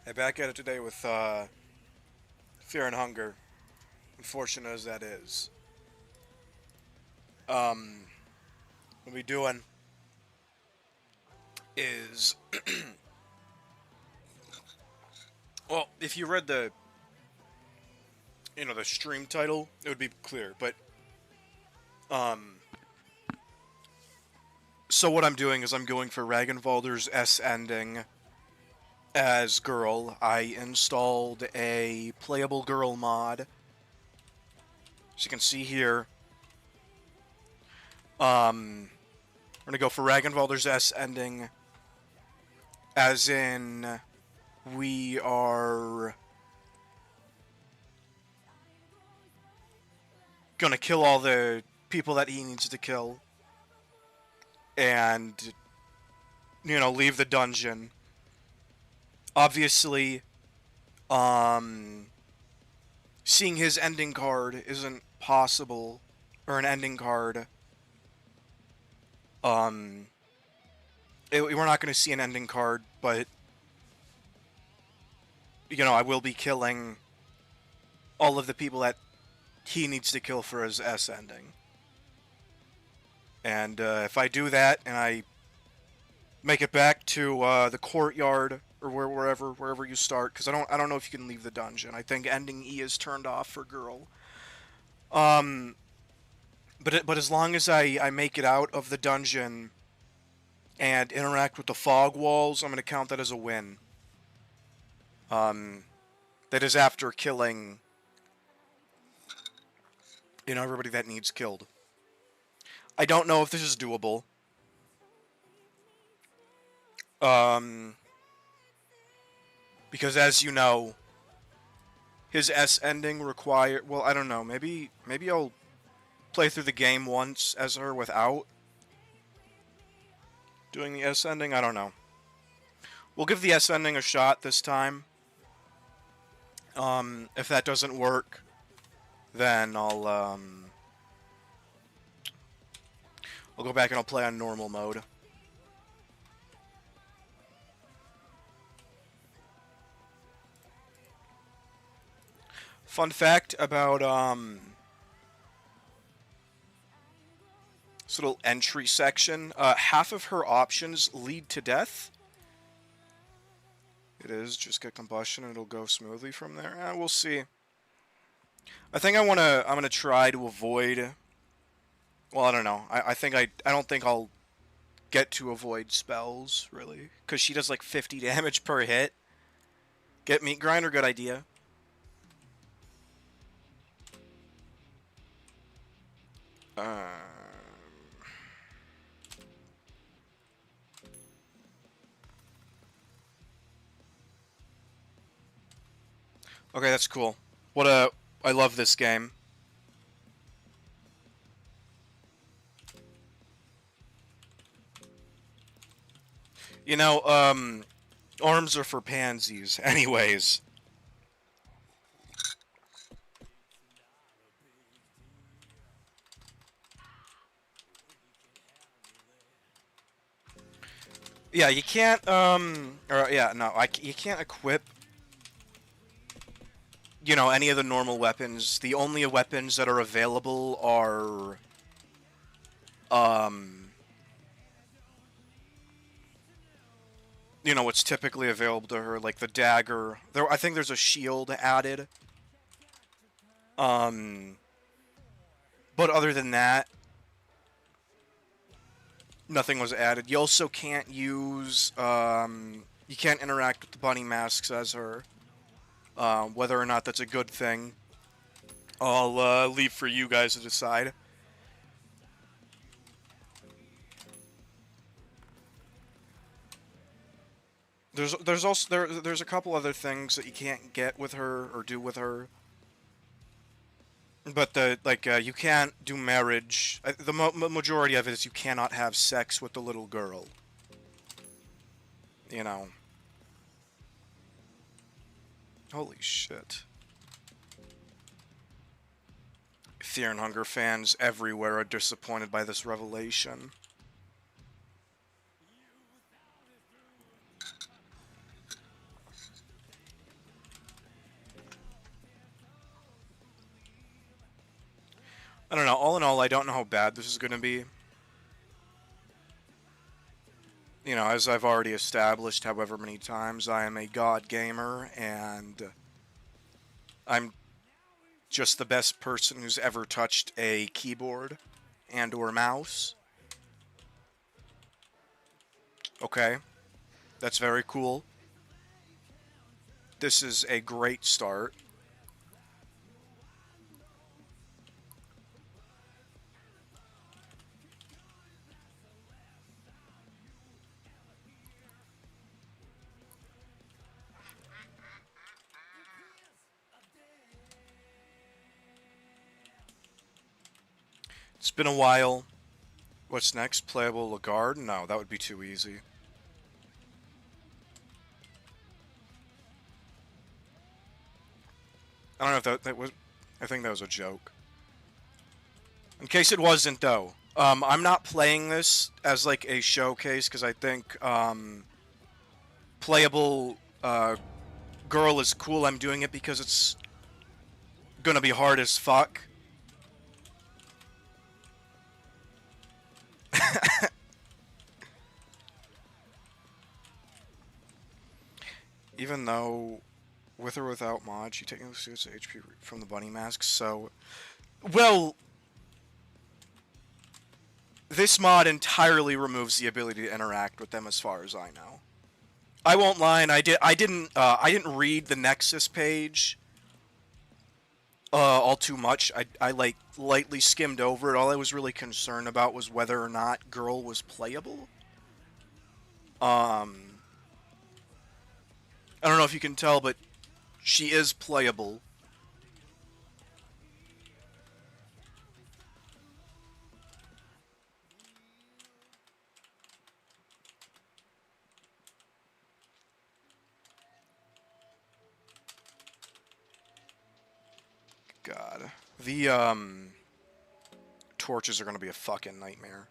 Hey, back at it today with Fear and Hunger. Unfortunate as that is. What we doing is, well, if you read the stream title, it would be clear. But um, so what I'm doing is I'm going for Ragnvaldr's S ending as girl. I installed a playable girl mod, as you can see here. We're gonna go for Ragnvaldr's S ending, as in we are gonna kill all the people that he needs to kill and leave the dungeon. Obviously, um seeing his ending card isn't possible, or an ending card. um we're not going to see an ending card, but I will be killing all of the people that he needs to kill for his S ending. And if I do that and I make it back to the courtyard, or wherever you start, because I don't know if you can leave the dungeon. I think ending E is turned off for girl. Um, but as long as I make it out of the dungeon and interact with the fog walls, I'm gonna count that as a win. Um, that is after killing everybody that needs killed. I don't know if this is doable. Um, because as you know, his S ending require. Well, I don't know. Maybe I'll play through the game once as her without doing the S ending. I don't know. We'll give the S ending a shot this time. If that doesn't work, then I'll go back and I'll play on normal mode. Fun fact about this little entry section: half of her options lead to death. It is just get combustion and it'll go smoothly from there. We'll see. I think I'm gonna try to avoid. Well, I don't know. I don't think I'll get to avoid spells really, because she does like 50 damage per hit. Get meat grinder, good idea. Uh, okay, that's cool. I love this game. Arms are for pansies, anyways. Yeah, you can't, or, yeah, no, you can't equip, any of the normal weapons. The only weapons that are available are, what's typically available to her, like the dagger. I think there's a shield added. But other than that, nothing was added. You also can't use, you can't interact with the bunny masks as her. Whether or not that's a good thing, I'll leave for you guys to decide. There's a couple other things that you can't get with her or do with her. But you can't do marriage. The majority of it is you cannot have sex with the little girl. You know. Holy shit. Fear and Hunger fans everywhere are disappointed by this revelation. I don't know. All in all, I don't know how bad this is going to be. You know, as I've already established however many times, I am a god gamer, and I'm just the best person who's ever touched a keyboard and or mouse. Okay, that's very cool. This is a great start. It's been a while. What's next? Playable Lagarde? No, that would be too easy. I don't know if that was... I think that was a joke. In case it wasn't, though. I'm not playing this as, like, a showcase, because I think, playable, girl is cool. I'm doing it because it's gonna be hard as fuck. Even though, with or without mod, she technically steals the HP from the bunny mask, so... Well... This mod entirely removes the ability to interact with them as far as I know. I won't lie, and I didn't read the Nexus page all too much. I like lightly skimmed over it. All I was really concerned about was whether or not girl was playable. I don't know if you can tell, but she is playable. God. The, torches are gonna be a fucking nightmare.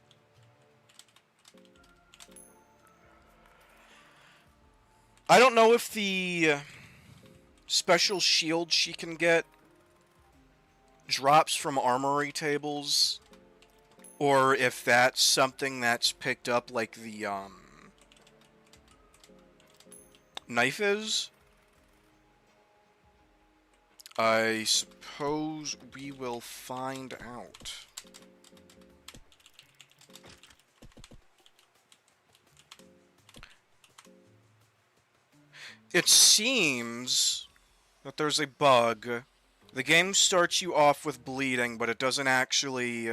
I don't know if the special shield she can get drops from armory tables, or if that's something that's picked up like the, knife is. I suppose we will find out. It seems that there's a bug. The game starts you off with bleeding, but it doesn't actually...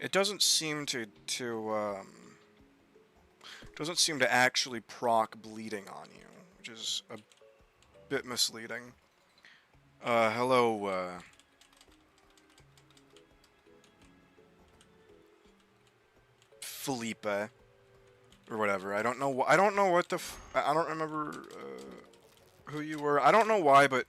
It doesn't seem to doesn't seem to actually proc bleeding on you, which is a bit misleading. Hello, Felipe, or whatever. I don't know what the I don't remember who you were. I don't know why, but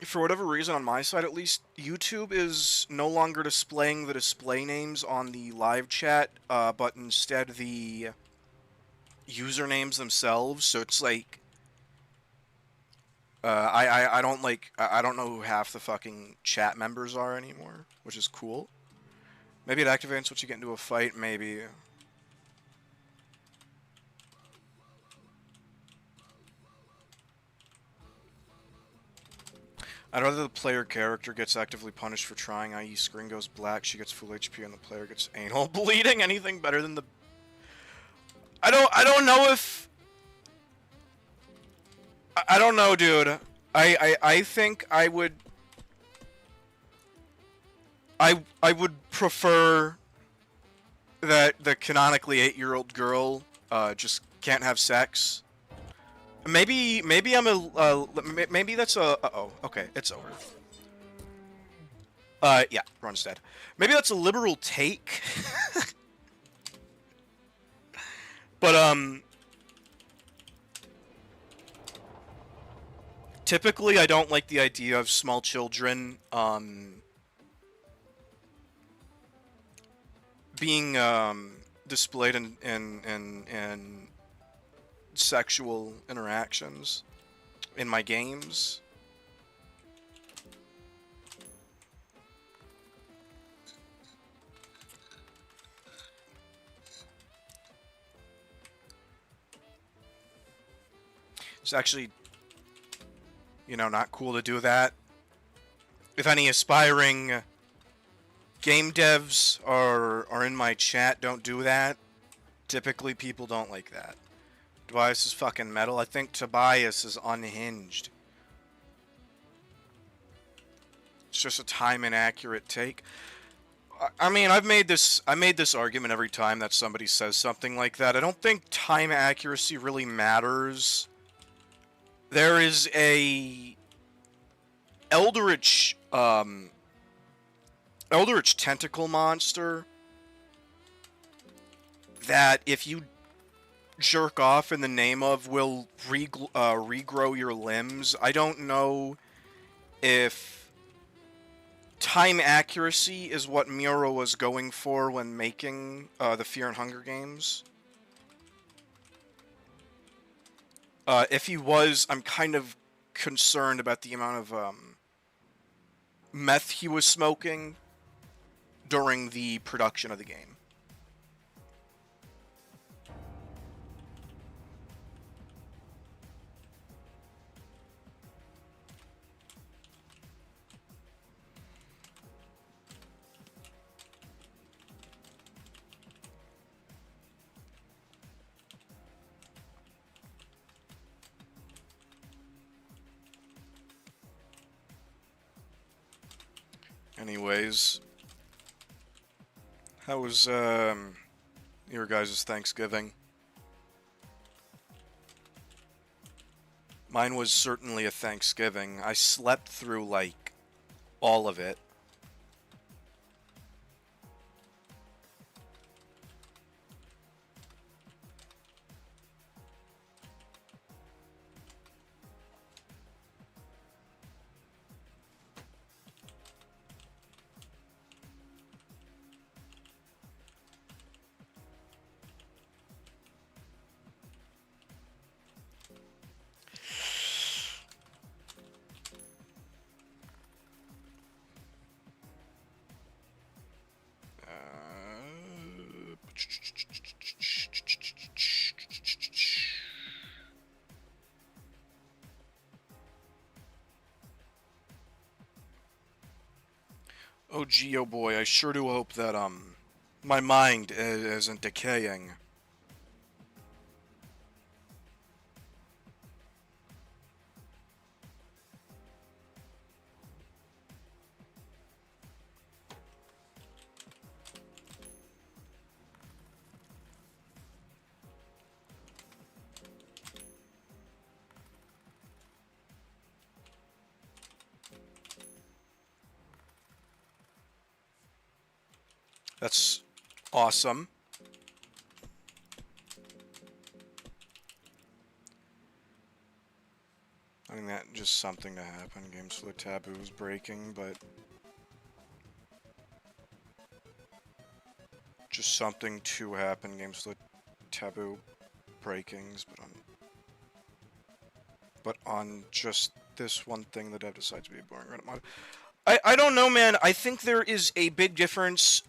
for whatever reason, on my side at least, YouTube is no longer displaying the display names on the live chat, but instead the usernames themselves. So it's like, I don't like, I don't know who half the fucking chat members are anymore, which is cool. Maybe it activates once you get into a fight, maybe. I'd rather the player character gets actively punished for trying, i.e. screen goes black, she gets full HP, and the player gets anal bleeding. Anything better than the... I don't know if... I don't know, dude. I think I would... I would prefer that the canonically 8-year-old girl just can't have sex. Maybe I'm a maybe that's a uh-oh. Okay, it's over. Yeah, Ron's dead. Maybe that's a liberal take. But typically I don't like the idea of small children being displayed in sexual interactions. in my games. It's actually, you know, not cool to do that. If any aspiring game devs are in my chat, don't do that. Typically, people don't like that. Tobias is fucking metal. I think Tobias is unhinged. It's just a time inaccurate take. I mean, I made this argument every time that somebody says something like that. I don't think time accuracy really matters. There is a Eldritch tentacle monster that if you jerk off in the name of will regrow your limbs. I don't know if time accuracy is what Muro was going for when making the Fear and Hunger games. If he was, I'm kind of concerned about the amount of meth he was smoking during the production of the game. Anyways, how was your guys' Thanksgiving? Mine was certainly a Thanksgiving. I slept through, like, all of it. Oh gee, oh boy, I sure do hope that, my mind isn't decaying. That's awesome. I think that just something to happen. Games for the Taboo is breaking, but just something to happen. Games for the Taboo breakings, but on just this one thing, the dev decides to be a boring Reddit mod. I don't know, man. I think there is a big difference.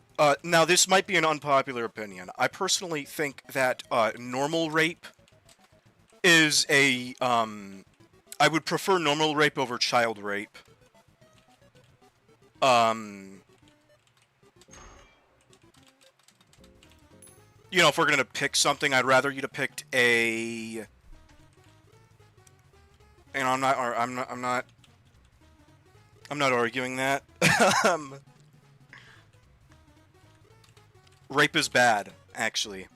Now, this might be an unpopular opinion. I personally think that normal rape is a... I would prefer normal rape over child rape. You know, if we're gonna pick something, I'd rather you to pick a... And I'm not arguing that. Rape is bad, actually.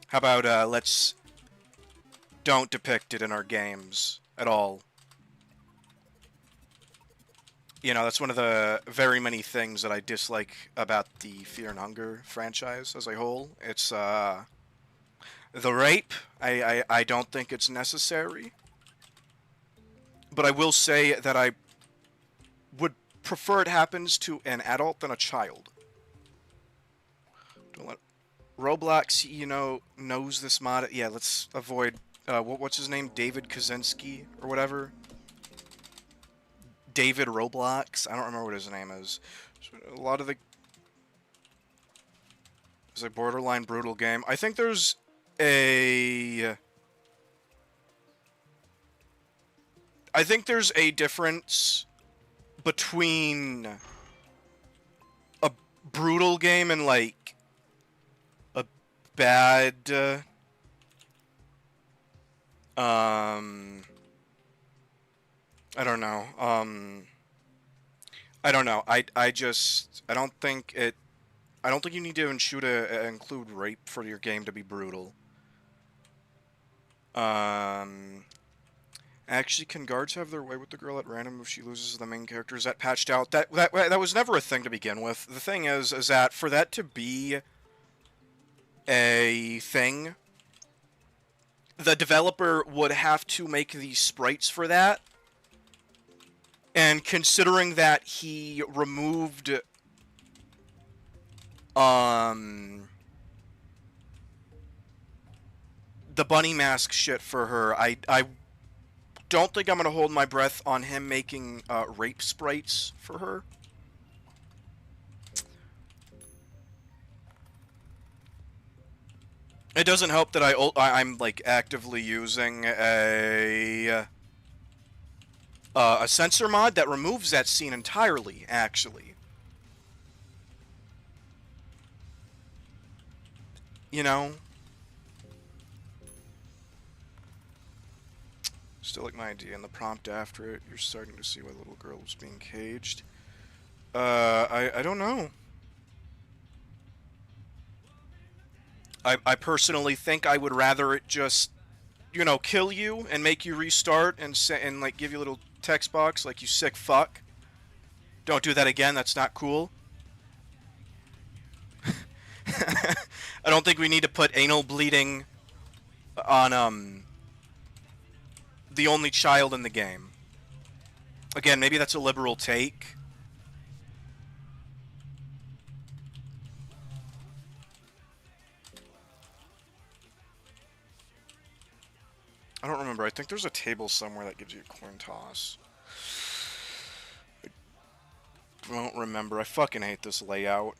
How about, let's don't depict it in our games at all. You know, that's one of the very many things that I dislike about the Fear and Hunger franchise as a whole. It's, the rape. I don't think it's necessary. But I will say that I would prefer it happens to an adult than a child. Don't let Roblox, you know, knows this mod. Yeah, let's avoid what's his name, David Kaczynski or whatever. David Roblox. I don't remember what his name is. So a lot of the... It's a borderline brutal game. I think there's a... I think there's a difference between a brutal game and, like, a bad... I don't know. I don't know. I don't think it... I don't think you need to include rape for your game to be brutal. Actually, can guards have their way with the girl at random if she loses the main character? Is that patched out? That was never a thing to begin with. The thing is that for that to be a thing, the developer would have to make these sprites for that. And considering that he removed the bunny mask shit for her, I don't think I'm gonna hold my breath on him making rape sprites for her. It doesn't help that I'm like actively using a censor mod that removes that scene entirely, actually. You know? Still like my idea. In the prompt after it, you're starting to see why the little girl was being caged. I don't know. I personally think I would rather it just, you know, kill you and make you restart and like give you a little text box like, you sick fuck. Don't do that again, that's not cool. I don't think we need to put anal bleeding on the only child in the game. Again, maybe that's a liberal take. I don't remember. I think there's a table somewhere that gives you a coin toss. I don't remember. I fucking hate this layout.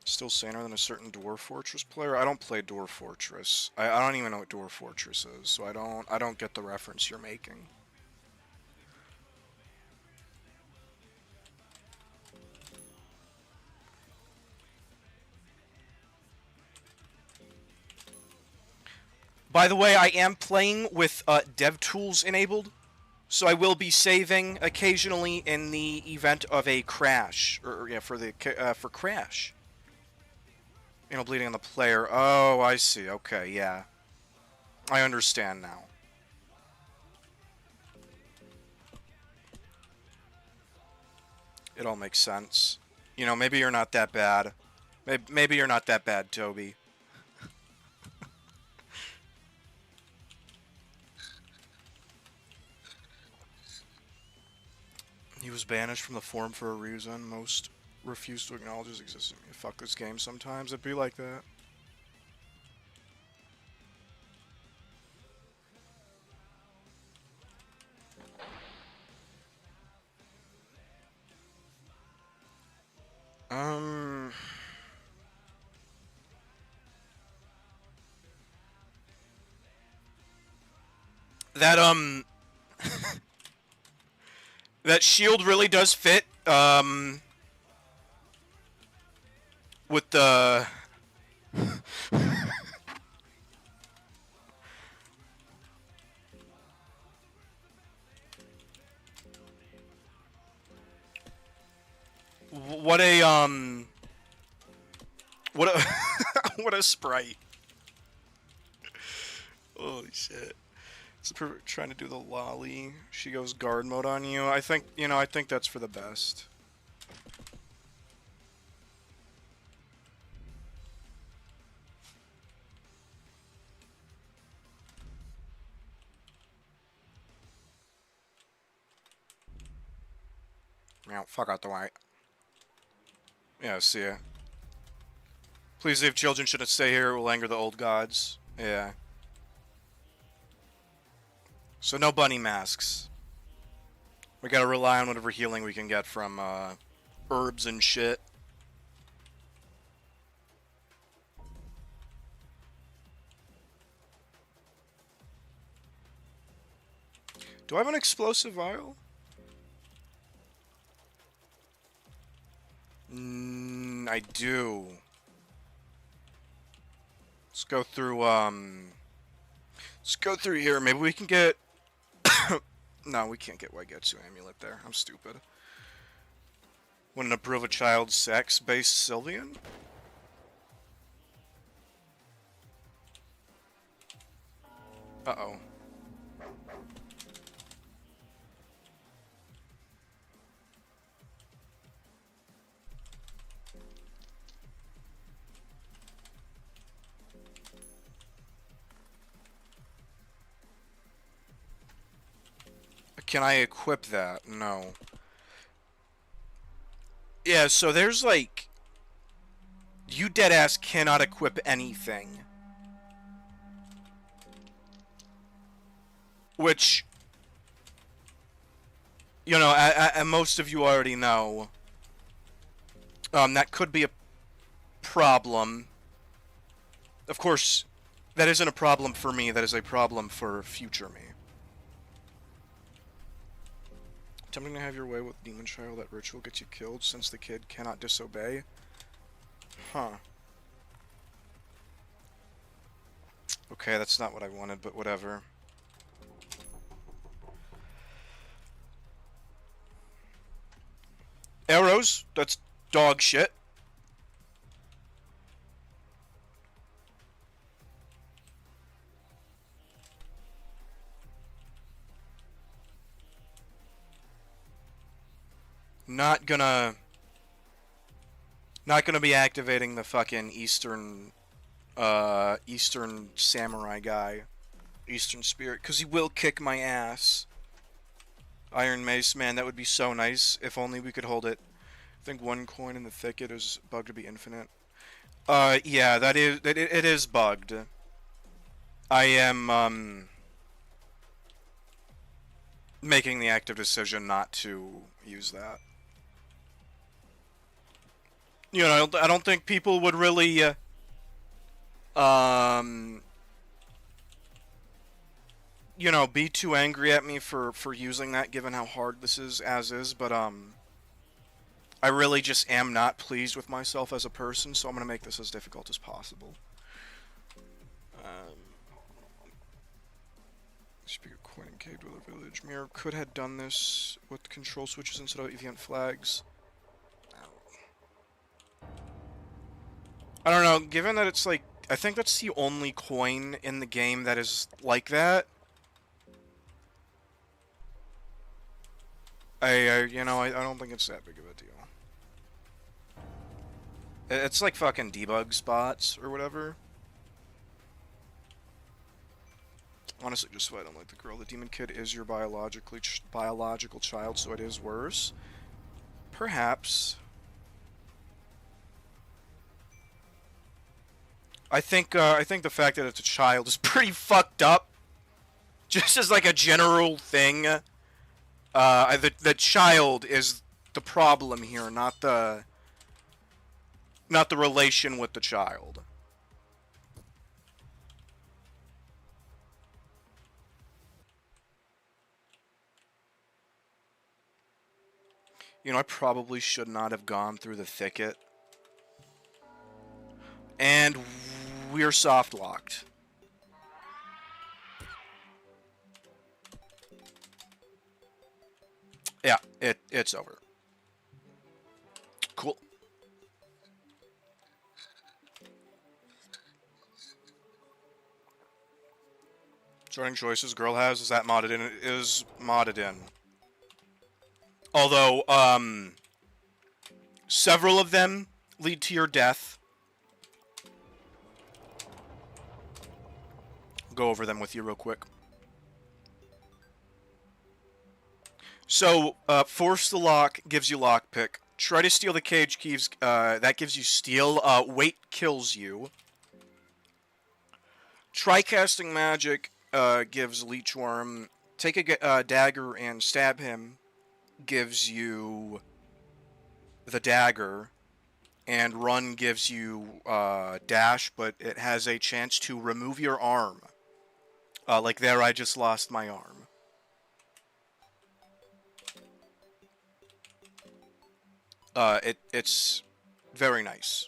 Still saner than a certain Dwarf Fortress player? I don't play Dwarf Fortress. I don't even know what Dwarf Fortress is, so I don't get the reference you're making. By the way, I am playing with DevTools enabled, so I will be saving occasionally in the event of a crash, or yeah, for crash. You know, bleeding on the player. Oh, I see. Okay, yeah, I understand now. It all makes sense. You know, maybe you're not that bad. Maybe you're not that bad, Toby. He was banished from the forum for a reason. Most refuse to acknowledge his existence. Fuck this game sometimes. It'd be like that. That, that shield really does fit, with the... What a, what a, what a sprite. Holy shit. It's trying to do the lolly. She goes guard mode on you. I think, you know, I think that's for the best. Meow, fuck out the way. Yeah, see ya. Please leave, children shouldn't stay here, it will anger the old gods. Yeah. So no bunny masks. We gotta rely on whatever healing we can get from, herbs and shit. Do I have an explosive vial? I do. Let's go through, let's go through here. Maybe we can get... No, we can't get Waigetsu Amulet there. I'm stupid. Wouldn't approve a child sex-based Sylvian? Uh-oh. Can I equip that? No. Yeah, so there's like... You deadass cannot equip anything. Which... You know, most of you already know. That could be a problem. Of course, that isn't a problem for me, that is a problem for future me. Attempting to have your way with Demon Child, that ritual gets you killed since the kid cannot disobey. Huh. Okay, that's not what I wanted, but whatever. Arrows? That's dog shit. Not gonna be activating the fucking Eastern Samurai guy. Eastern Spirit, because he will kick my ass. Iron Mace, man, that would be so nice if only we could hold it. I think one coin in the thicket is bugged to be infinite. Yeah, it is bugged. I am, making the active decision not to use that. You know, I don't think people would really, you know, be too angry at me for using that, given how hard this is, as is, but, I really just am not pleased with myself as a person, so I'm gonna make this as difficult as possible. Speak of coin and cave dweller village. Mirror could have done this with control switches instead of event flags. I don't know, given that it's like, I think that's the only coin in the game that is like that. You know, I don't think it's that big of a deal. It's like fucking debug spots or whatever. Honestly, just so I don't like the girl. The demon kid is your biological child, so it is worse. Perhaps. I think the fact that it's a child is pretty fucked up. Just as like a general thing. The child is the problem here, not the relation with the child. You know, I probably should not have gone through the thicket. And we're soft locked. Yeah, it's over. Cool. Starting choices girl has, is that modded in? It is modded in. Although, several of them lead to your death. I'll go over them with you real quick. So, Force the Lock gives you lockpick. Try to steal the cage keys. That gives you steal. Weight kills you. Try casting magic. Gives leech worm. Take a dagger and stab him. Gives you the dagger. And run gives you dash, but it has a chance to remove your arm. Like there, I just lost my arm. It's very nice.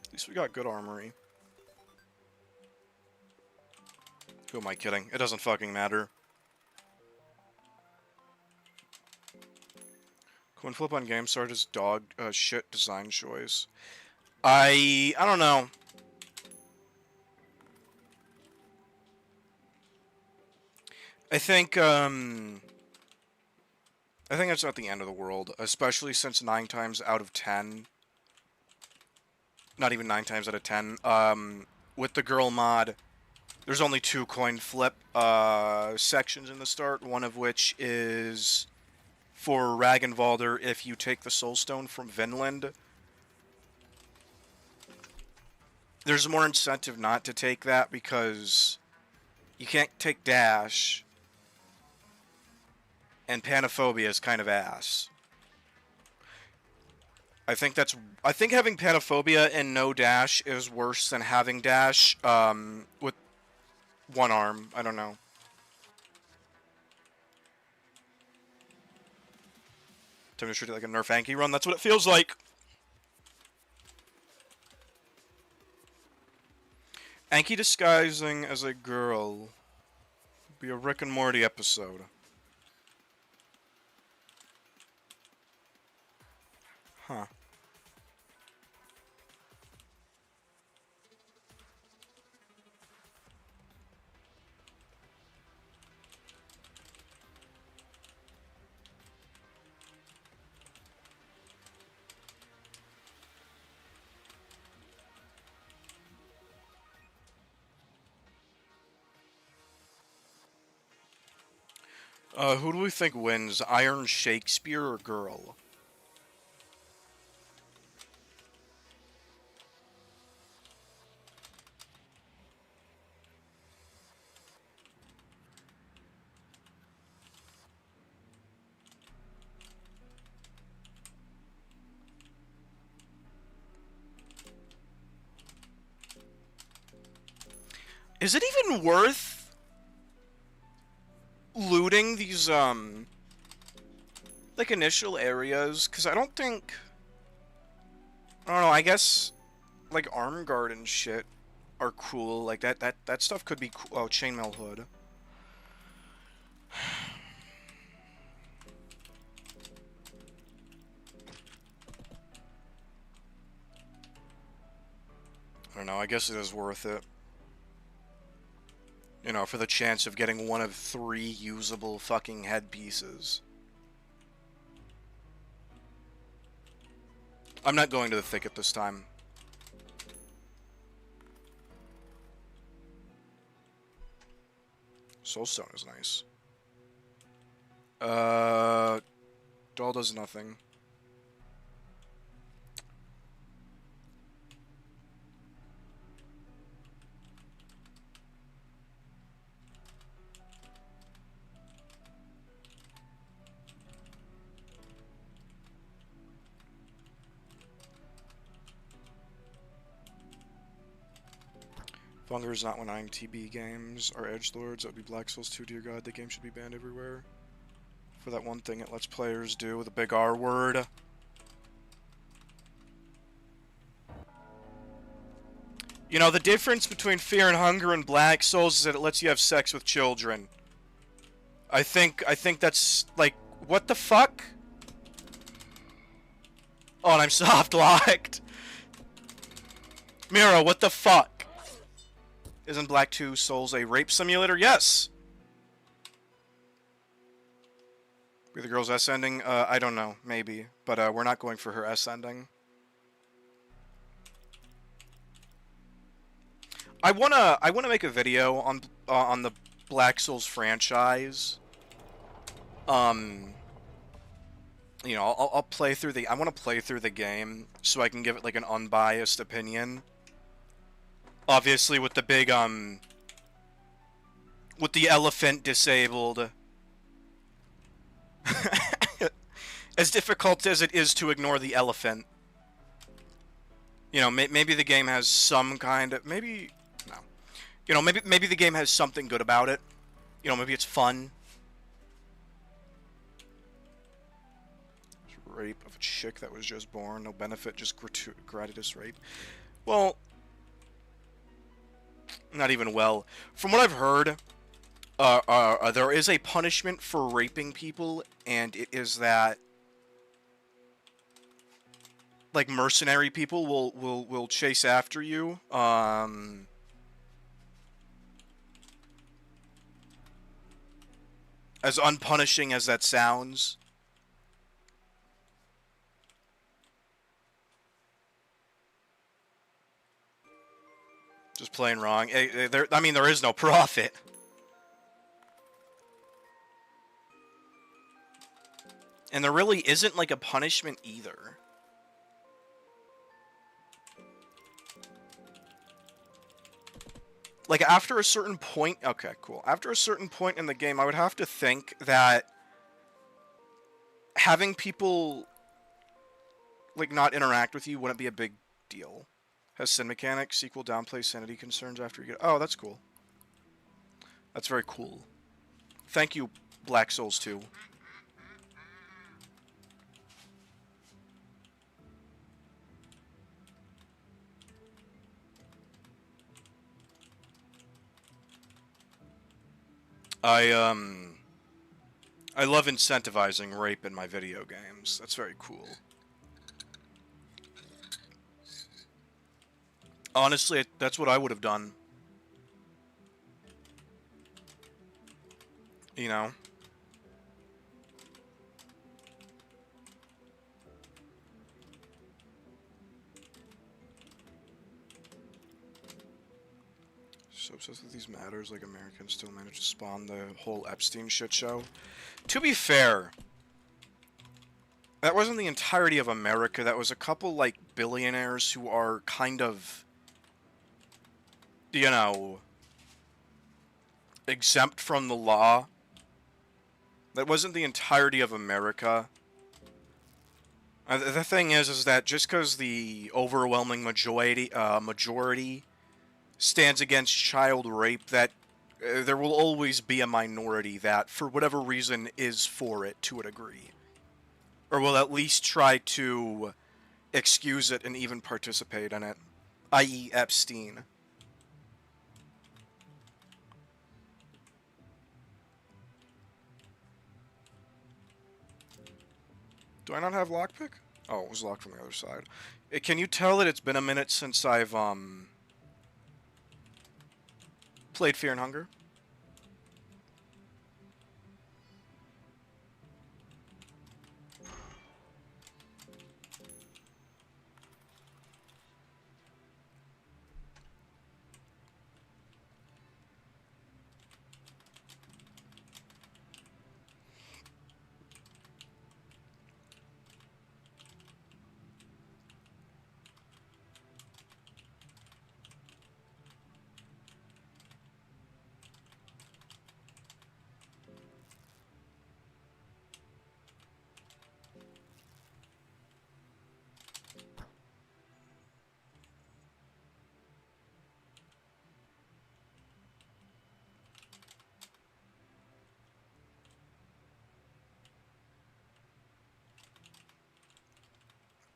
At least we got good armory. Who am I kidding? It doesn't fucking matter. Coin flip on game start is dog shit design choice. I don't know. I think it's not the end of the world, especially since 9 times out of 10, not even 9 times out of 10, with the girl mod, there's only 2 coin flip sections in the start, one of which is for Ragnvaldr if you take the Soulstone from Vinland. There's more incentive not to take that because you can't take dash, and Panophobia is kind of ass. I think having Panophobia and no dash is worse than having dash with 1 arm. I don't know. Time to treat it like a Nerf Anki run. That's what it feels like. Anki disguising as a girl. Be a Rick and Morty episode. Huh. Who do we think wins? Iron Shakespeare or Girl? Is it even worth looting these, like, initial areas? Because I don't know, I guess, like, Arm Guard and shit are cool. Like, that stuff could be cool. Oh, Chainmail Hood. I don't know, I guess it is worth it. You know, for the chance of getting one of 3 usable fucking headpieces. I'm not going to the thicket this time. Soulstone is nice. Doll does nothing. Bunger is not when TB games are edgelords. That would be Black Souls 2. Dear God, the game should be banned everywhere. For that one thing it lets players do with a big R word. You know, the difference between Fear and Hunger and Black Souls is that it lets you have sex with children. I think that's, like, what the fuck? Oh, and I'm soft locked. Mira, what the fuck? Isn't Black 2 Souls a rape simulator? Yes! Be the girl's S ending? I don't know. Maybe. But, we're not going for her S ending. I wanna make a video on the Black Souls franchise. You know, I'll play through the... I want to play through the game so I can give it, like, an unbiased opinion. Obviously, with the big, with the elephant disabled. As difficult as it is to ignore the elephant. You know, maybe the game has some kind of... Maybe... No. You know, maybe the game has something good about it. You know, maybe it's fun. Rape of a chick that was just born. No benefit, just gratuitous rape. Well... Not even well. From what I've heard, there is a punishment for raping people, and it is that... Like, mercenary people will chase after you. As unpunishing as that sounds. Just plain wrong. I mean, there is no profit. And there really isn't, like, a punishment either. Like, after a certain point... Okay, cool. After a certain point in the game, I would have to think that having people, like, not interact with you wouldn't be a big deal. Has sin mechanics, equal downplay sanity concerns after you get... Oh, that's cool. That's very cool. Thank you, Black Souls 2. I love incentivizing rape in my video games. That's very cool. Honestly, that's what I would have done. You know? So obsessed with these matters, like Americans still manage to spawn the whole Epstein shit show. To be fair, that wasn't the entirety of America. That was a couple, like, billionaires who are kind of, you know, exempt from the law. That wasn't the entirety of America. The thing is that just because the overwhelming majority stands against child rape, that there will always be a minority that, for whatever reason, is for it to a degree. Or will at least try to excuse it and even participate in it. I.e. Epstein. Do I not have lockpick? Oh, it was locked from the other side. Can you tell that it's been a minute since I've, played Fear and Hunger?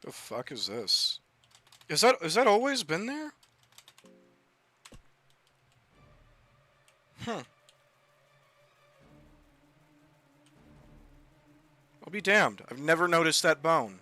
The fuck is this? Is that always been there? I'll be damned. I've never noticed that bone.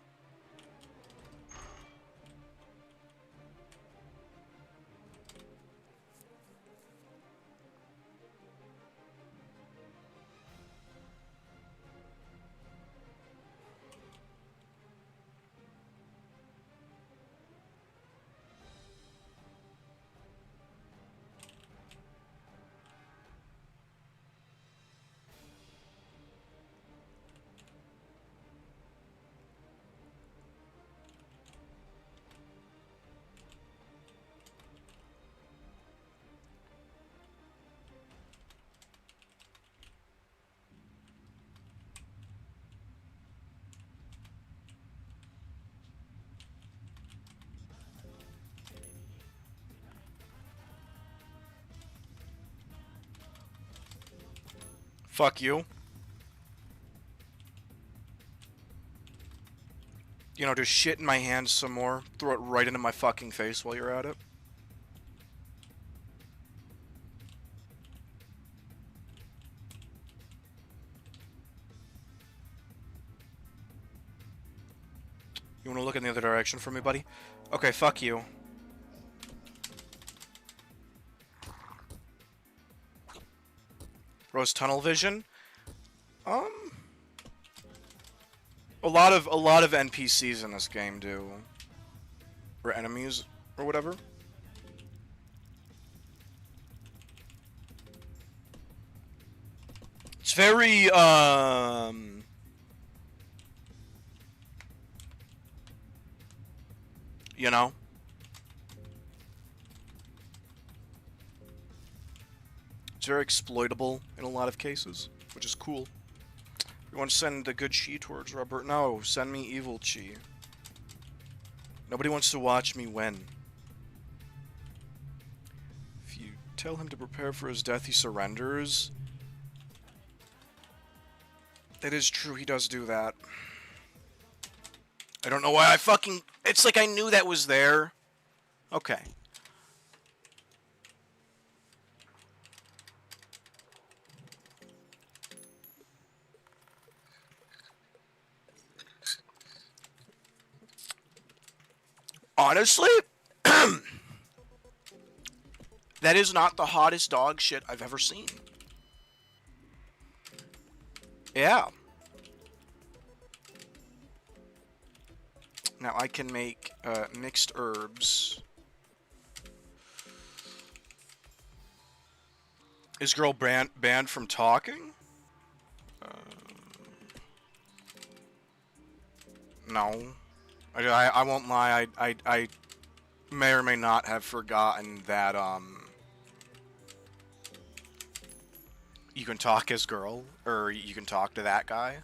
Fuck you. You know, just shit in my hands some more. Throw it right into my fucking face while you're at it. You wanna look in the other direction for me, buddy? Okay, fuck you. Rose tunnel vision? A lot of NPCs in this game do. Or enemies, or whatever. It's very, you know? It's very exploitable in a lot of cases, which is cool. You want to send the good chi towards Robert? No, send me evil chi. Nobody wants to watch me win. If you tell him to prepare for his death, he surrenders. That is true, he does do that. I don't know why I fucking... It's like I knew that was there. Okay. Honestly, that is not the hottest dog shit I've ever seen. Yeah. Now I can make mixed herbs. Is girl banned from talking? No. I won't lie, I may or may not have forgotten that, you can talk as girl, or you can talk to that guy.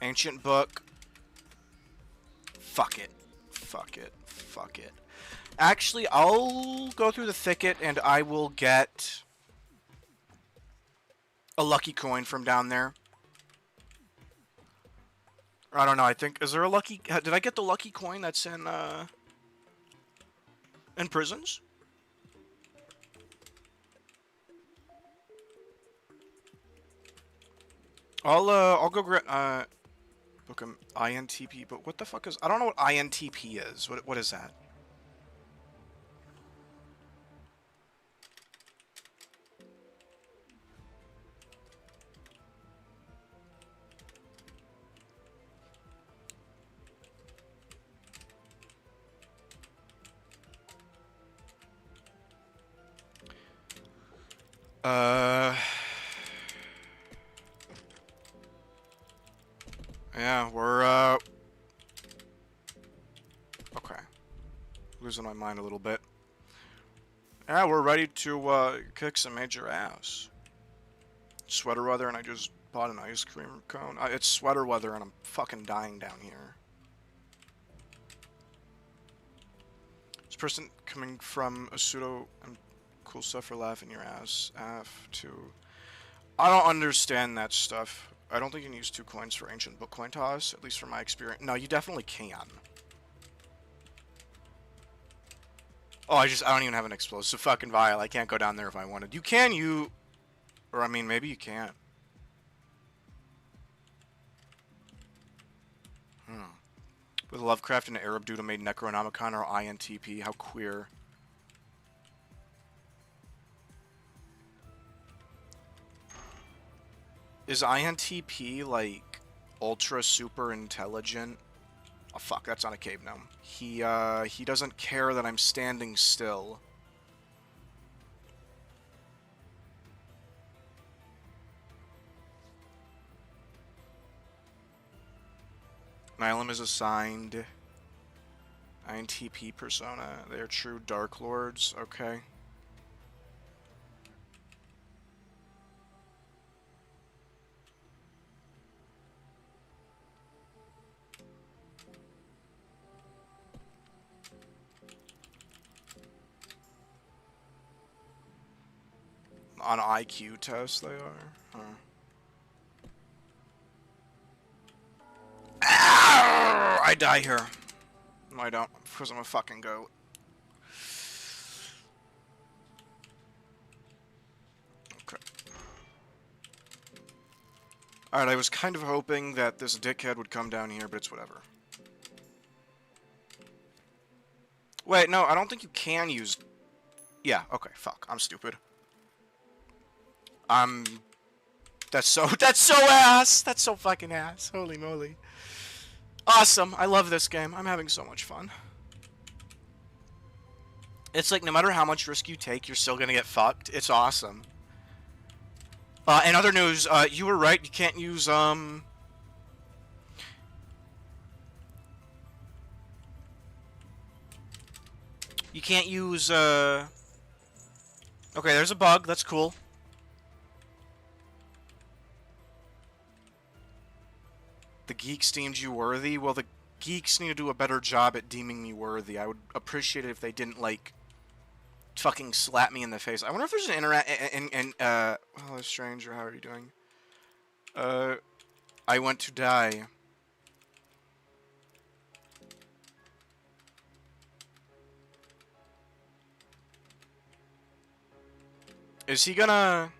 Ancient book. Fuck it. Fuck it. Fuck it. Actually, I'll go through the thicket and I will get a lucky coin from down there. I don't know, I think... Is there a lucky... Did I get the lucky coin that's in prisons? I'll go grab... book him INTP, but what the fuck is... I don't know what INTP is. What is that? Yeah, we're, okay. Losing my mind a little bit. Yeah, we're ready to, kick some major ass. Sweater weather, and I just bought an ice cream cone. It's sweater weather, and I'm fucking dying down here. This person coming from a pseudo and cool stuff for laughing your ass off to... I don't understand that stuff. I don't think you can use 2 coins for ancient book coin toss, at least from my experience. No, you definitely can. Oh, I don't even have an explosive fucking vial. I can't go down there if I wanted. You can, or I mean, maybe you can't. With Lovecraft and an Arab dude who made Necronomicon or INTP, how queer. Is INTP, like, ultra super intelligent? Oh, fuck, that's not a cave gnome. He doesn't care that I'm standing still. Nylum is assigned INTP persona. They're true Dark Lords. Okay. On IQ test they are? Huh. I die here. No, I don't, because I'm a fucking goat. Okay. Alright, I was kind of hoping that this dickhead would come down here, but it's whatever. Wait, no, I don't think you can use... Yeah, okay, fuck. I'm stupid. That's so ass! That's so fucking ass. Holy moly. Awesome. I love this game. I'm having so much fun. It's like, no matter how much risk you take, you're still gonna get fucked. It's awesome. In other news, you were right. You can't use, You can't use, Okay, there's a bug. That's cool. The geeks deemed you worthy? Well, the geeks need to do a better job at deeming me worthy. I would appreciate it if they didn't, like, fucking slap me in the face. I wonder if there's an hello, stranger, how are you doing? I want to die. Is he gonna...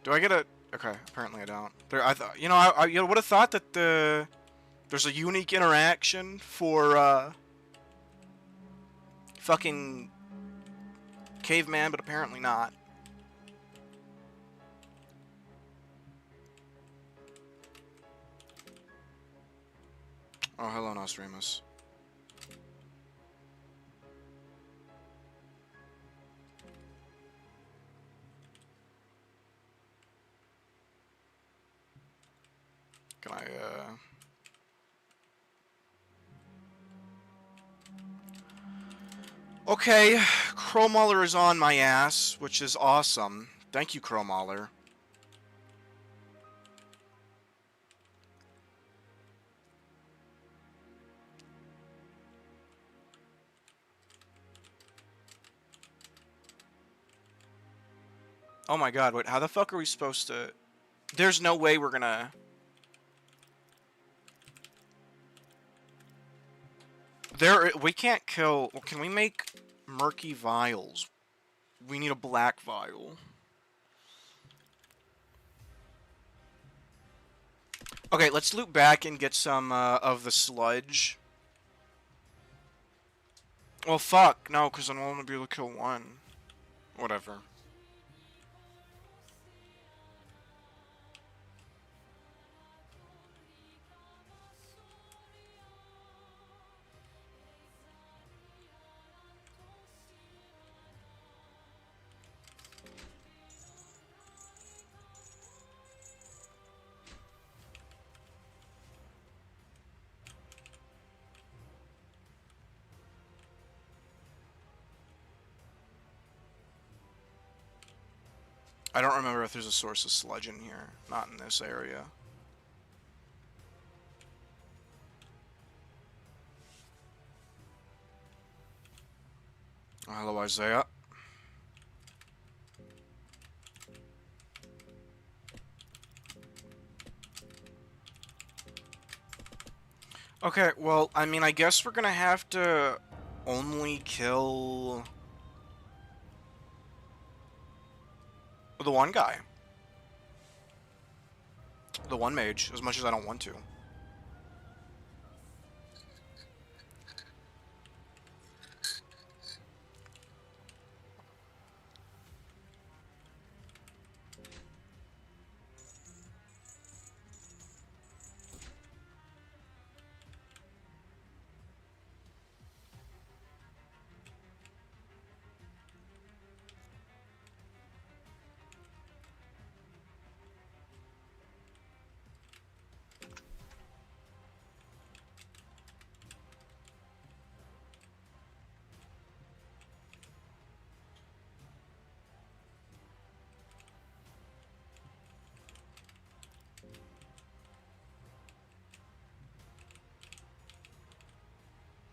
Do I get a... Okay, apparently I don't. I thought... You know, I would have thought that there's a unique interaction for, fucking... Caveman, but apparently not. Oh, hello, Nostradamus. Can I, Okay, Crowmauler is on my ass, which is awesome. Thank you, Crowmauler. Oh my god, wait, how the fuck are we supposed to... There's no way we're gonna... We can't kill... Well, can we make murky vials? We need a black vial. Okay, let's loop back and get some, of the sludge. Well, fuck, no, because I'm only gonna be able to kill one. Whatever. I don't remember if there's a source of sludge in here. Not in this area. Oh, hello, Isaiah. Okay, well, I mean, I guess we're gonna have to only kill... the one guy. The one mage, as much as I don't want to.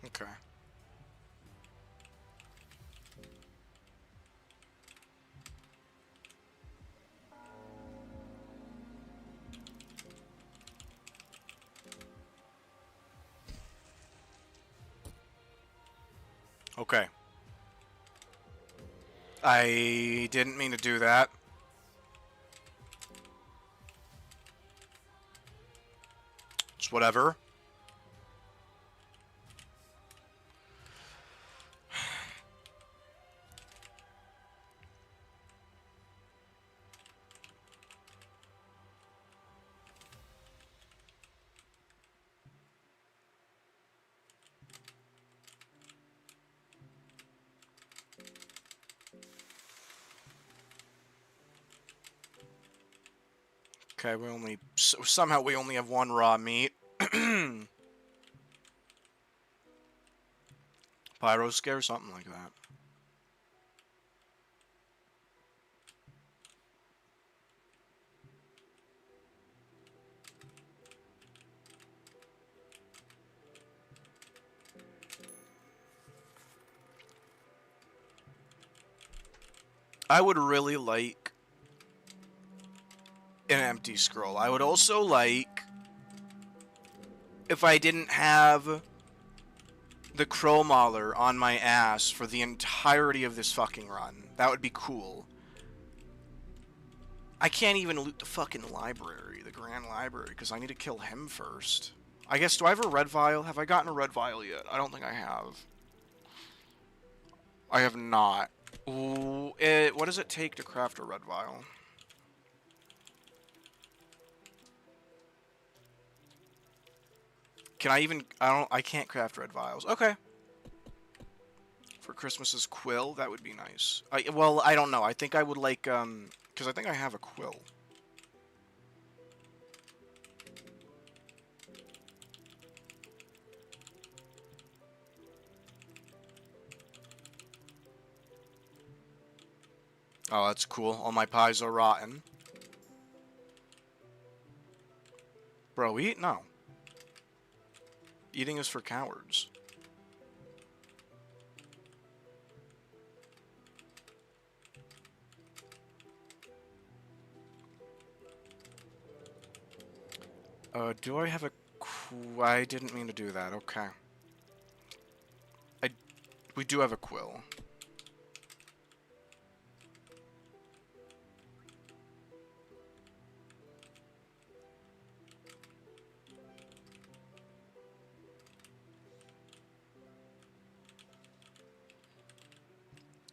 Okay. Okay. I didn't mean to do that. It's whatever. Okay, somehow we only have one raw meat. Pyro scare, something like that. I would really like an empty scroll. I would also like if I didn't have the Crow Mauler on my ass for the entirety of this fucking run. That would be cool. I can't even loot the fucking library, the Grand Library, because I need to kill him first. I guess, do I have a red vial? Have I gotten a red vial yet? I don't think I have. I have not. Ooh, what does it take to craft a red vial? Can I even... I can't craft red vials. Okay. For Christmas's quill, that would be nice. Well, I don't know. I think I would like, because I think I have a quill. Oh, that's cool. All my pies are rotten. Bro, eat? No. Eating is for cowards. Do I have a... I didn't mean to do that. Okay. We do have a quill.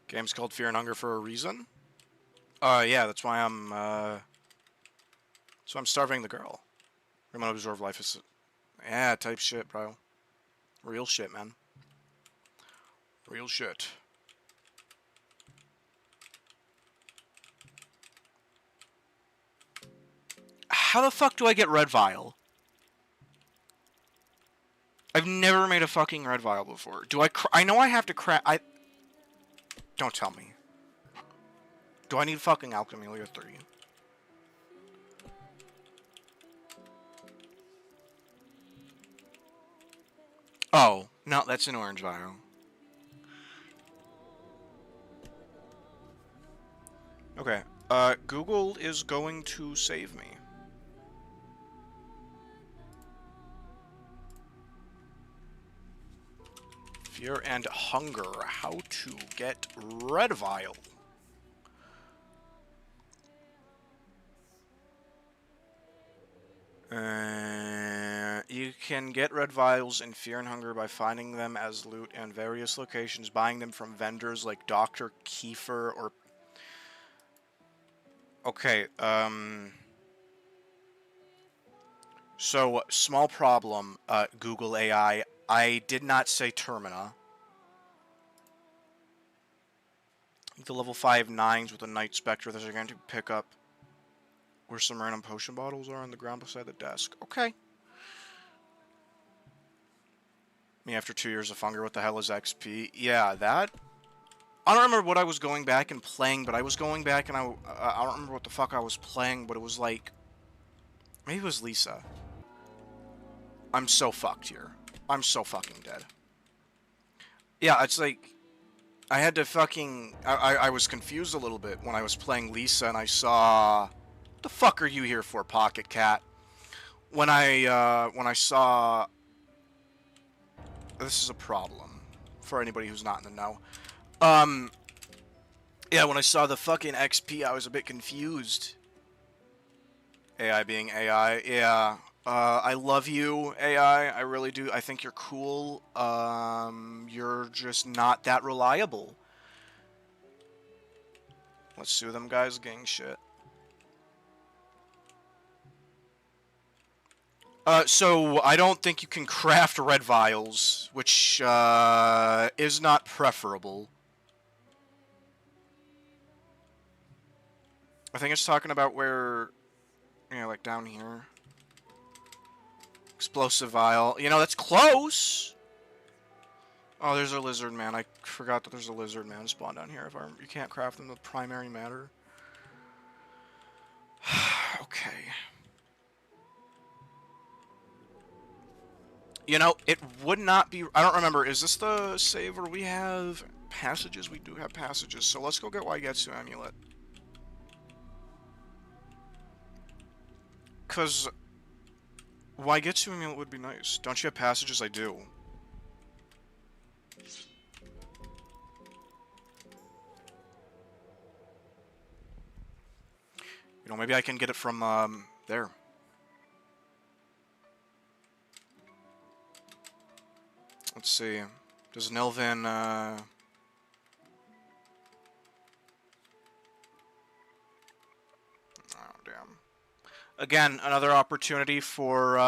Game's called Fear and Hunger for a reason? Yeah, that's why I'm, so I'm starving the girl. Remote absorb life is... Yeah, type shit, bro. Real shit, man. Real shit. How the fuck do I get red vial? I've never made a fucking red vial before. Do I know I have to Don't tell me. Do I need fucking alchemy layer 3? Oh, no, that's an orange vial. Okay, Google is going to save me. Fear and Hunger. How to get red vial. You can get red vials in Fear and Hunger by finding them as loot in various locations, buying them from vendors like Dr. Kiefer or... Okay, So, small problem, Google AI. I did not say Termina. The level 5 9s with a Night Spectre that are going to pick up where some random potion bottles are on the ground beside the desk. Okay. Me after 2 years of hunger, what the hell is XP? Yeah, that... I don't remember what I was going back and playing, but I was going back and I don't remember what the fuck I was playing, but it was like... Maybe it was Lisa. I'm so fucked here. I'm so fucking dead. Yeah, it's like... I had to fucking... I was confused a little bit when I was playing Lisa and I saw... What the fuck are you here for, Pocket Cat? When I saw... This is a problem. for anybody who's not in the know. Yeah, when I saw the fucking XP, I was a bit confused. AI being AI, yeah. I love you, AI. I really do. I think you're cool. You're just not that reliable. Let's sue them guys, gang shit. So I don't think you can craft red vials, which, is not preferable. I think it's talking about where, yeah, like down here. Explosive vial. You know, that's close! Oh, there's a lizard man. I forgot that there's a lizard man spawned down here. You can't craft them with primary matter. Okay. You know, it would not be... I don't remember. Is this the save where we have passages? We do have passages. So let's go get Waigetsu Amulet. Because Waigetsu Amulet would be nice. Don't you have passages? I do. You know, maybe I can get it from, there. Let's see. Does Nilvan, oh, damn. Again, another opportunity for,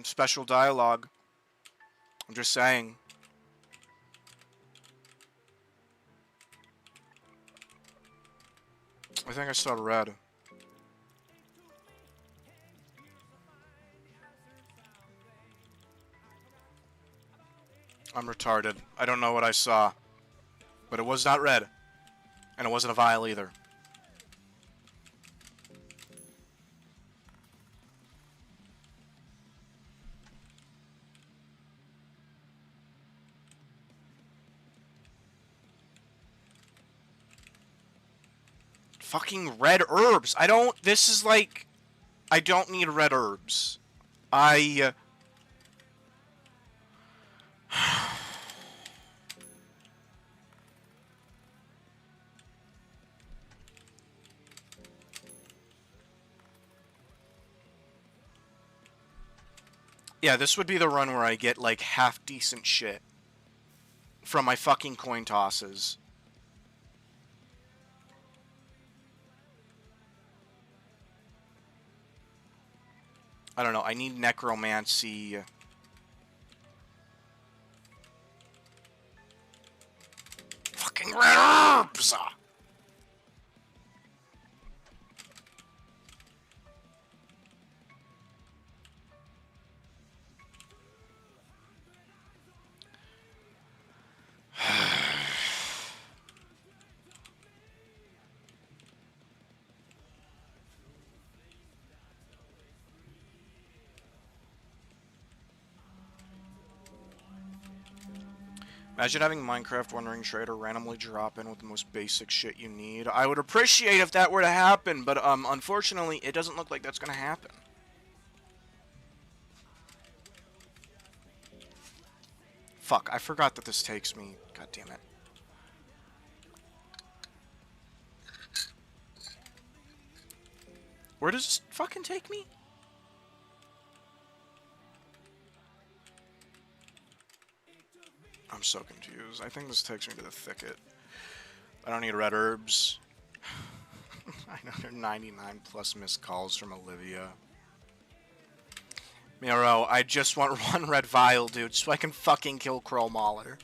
special dialogue. I'm just saying. I think I saw red. I'm retarded. I don't know what I saw. But it was not red. And it wasn't a vial either. Fucking red herbs. This is like... I don't need red herbs. Yeah, this would be the run where I get, like, half-decent shit from my fucking coin tosses. I don't know, I need necromancy. Fucking red herbs! Imagine having Minecraft Wandering Trader randomly drop in with the most basic shit you need. I would appreciate if that were to happen, but unfortunately, it doesn't look like that's gonna happen. Fuck, I forgot that this takes me. God damn it. Where does this fucking take me? I'm so confused. I think this takes me to the thicket. I don't need red herbs. 999 plus missed calls from Olivia. Miro, I just want one red vial, dude, so I can fucking kill Crow Mauler.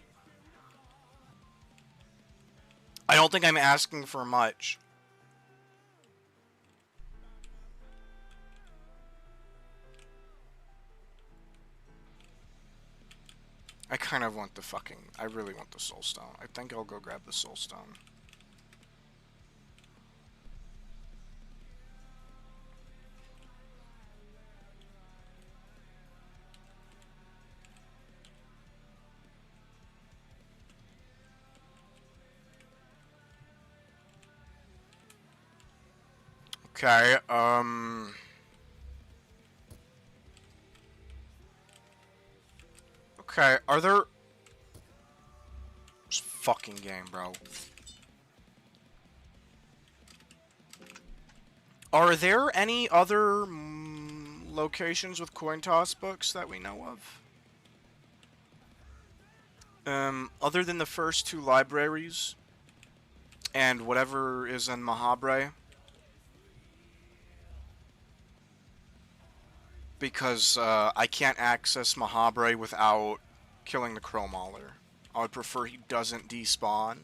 I don't think I'm asking for much. I kind of want the fucking... I really want the Soul Stone. I think I'll go grab the Soul Stone. Okay, Okay, are there... fucking game, bro. Are there any other locations with coin toss books that we know of? Other than the first two libraries and whatever is in Mahabre? Because I can't access Mahabre without killing the Crow Mauler. I would prefer he doesn't despawn.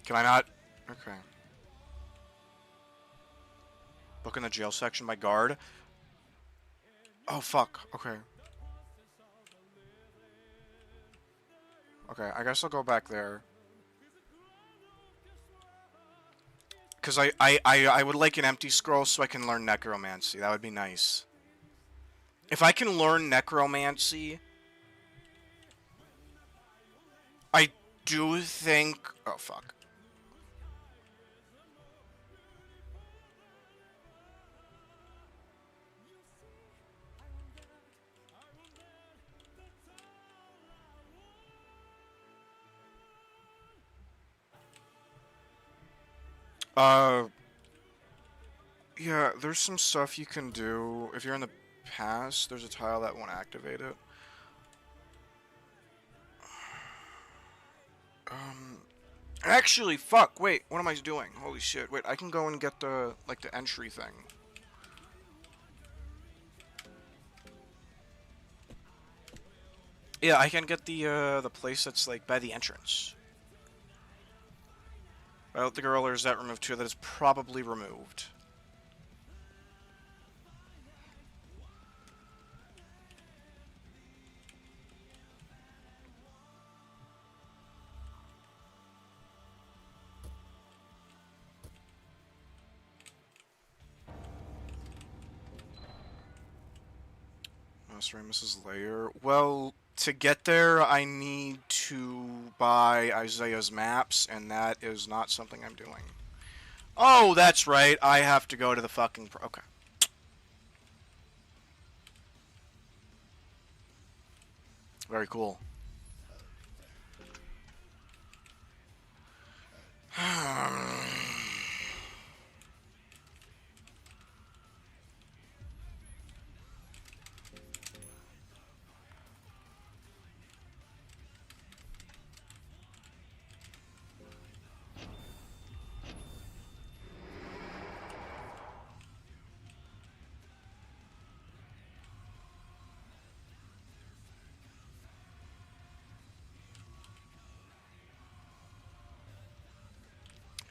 Can I not? Okay. Book in the jail section by guard. Oh, fuck. Okay. Okay, I guess I'll go back there. Because I would like an empty scroll so I can learn necromancy. That would be nice. If I can learn necromancy, I do think... Oh, fuck. Yeah, there's some stuff you can do. If you're in the past, there's a tile that won't activate it. Actually, fuck, wait, what am I doing? Holy shit, wait, I can go and get the, like, the entry thing. Yeah, I can get the place that's, like, by the entrance. Well, the girl, there's that removed too, that is probably removed. Ramus's lair. Well, to get there, I need to buy Isaiah's maps, and that is not something I'm doing. Oh, that's right. I have to go to the fucking... Okay. Very cool.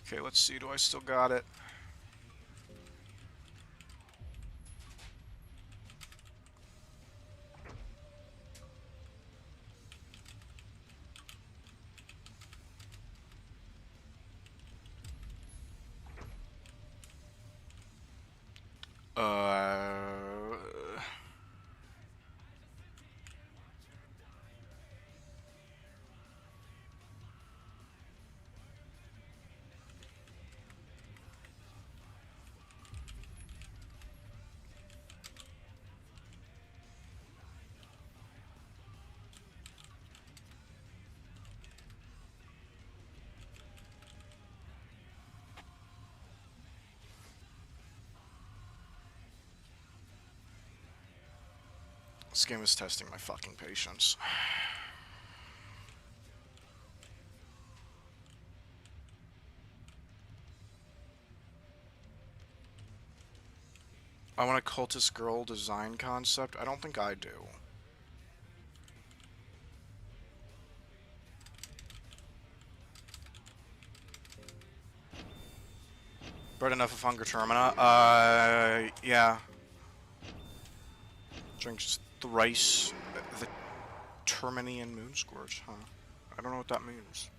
Okay, let's see. Do I still got it? This game is testing my fucking patience. I want a cultist girl design concept. I don't think I do. Bred enough of Hunger Termina. Yeah. Drinks thrice the Terminian Moonscorch, huh? I don't know what that means.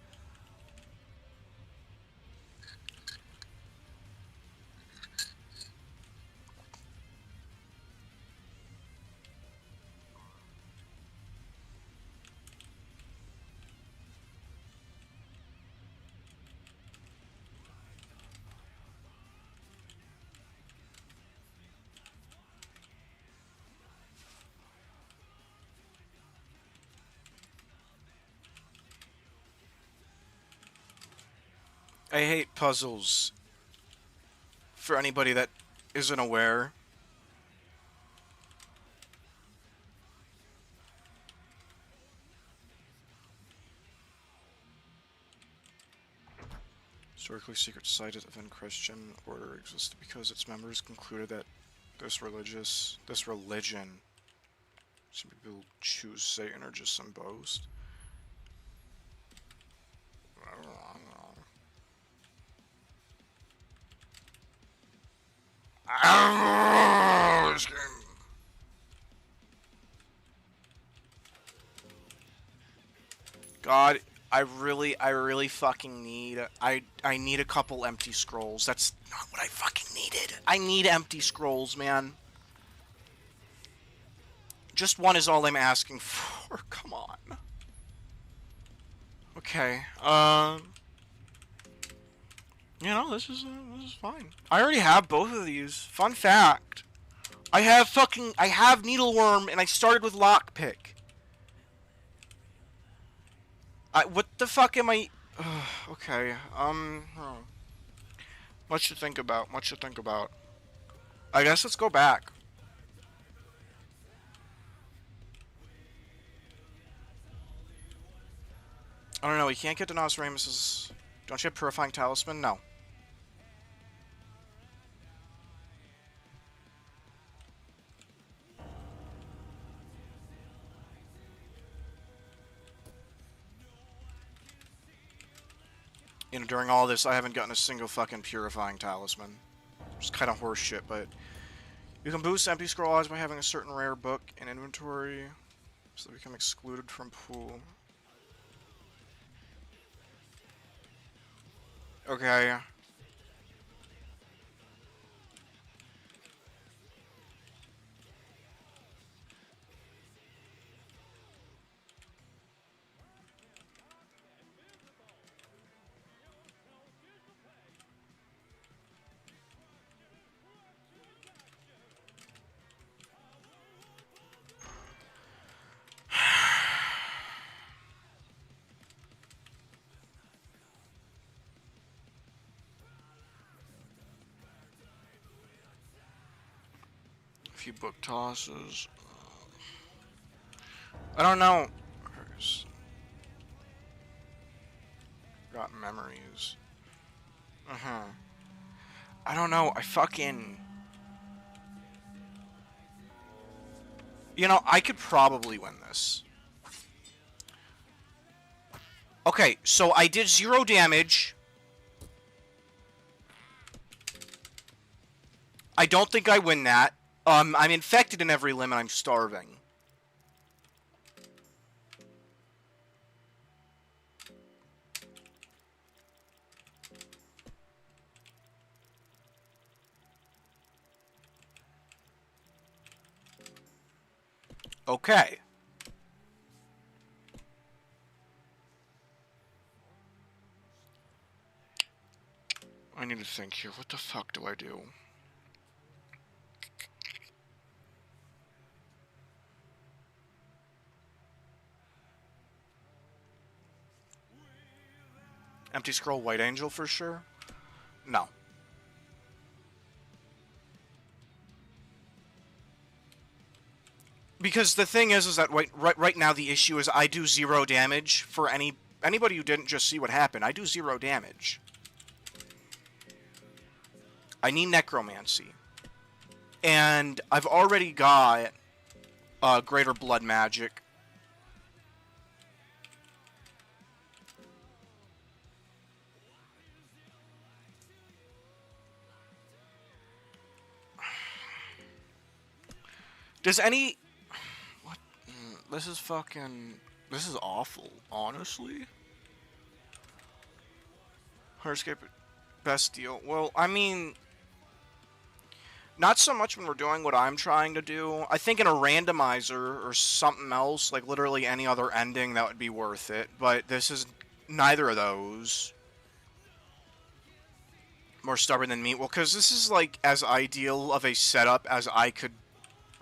I hate puzzles. For anybody that isn't aware. Historically, secret societies of an Christian order existed because its members concluded that this religion, some people choose Satan or just some boast. I don't know. I don't know. This game. God, I really fucking need. I need a couple empty scrolls. That's not what I fucking needed. I need empty scrolls, man. Just one is all I'm asking for. Come on. Okay. You know, this is fine. I already have both of these. Fun fact. I have Needleworm, and I started with Lockpick. What the fuck am I... okay, much to think about, I guess let's go back. I don't know, we can't get to Nostradamus's... Don't you have Purifying Talisman? No. You know, during all this, I haven't gotten a single fucking Purifying Talisman. It's kind of horseshit, but... You can boost empty scroll odds by having a certain rare book in inventory, so they become excluded from pool. Okay. A few book tosses. I don't know. Got memories. I don't know. I fucking... You know, I could probably win this. Okay, so I did 0 damage. I don't think I win that. I'm infected in every limb and I'm starving. Okay. I need to think here. What the fuck do I do? Empty Scroll White Angel for sure? No. Because the thing is that right now the issue is I do 0 damage for anybody who didn't just see what happened. I do 0 damage. I need Necromancy. And I've already got Greater Blood Magic. Does any... What? This is fucking... This is awful, honestly. Hardscape best deal. Well, I mean... Not so much when we're doing what I'm trying to do. I think in a randomizer or something else, like literally any other ending, that would be worth it. But this is neither of those. More stubborn than me. Well, because this is like as ideal of a setup as I could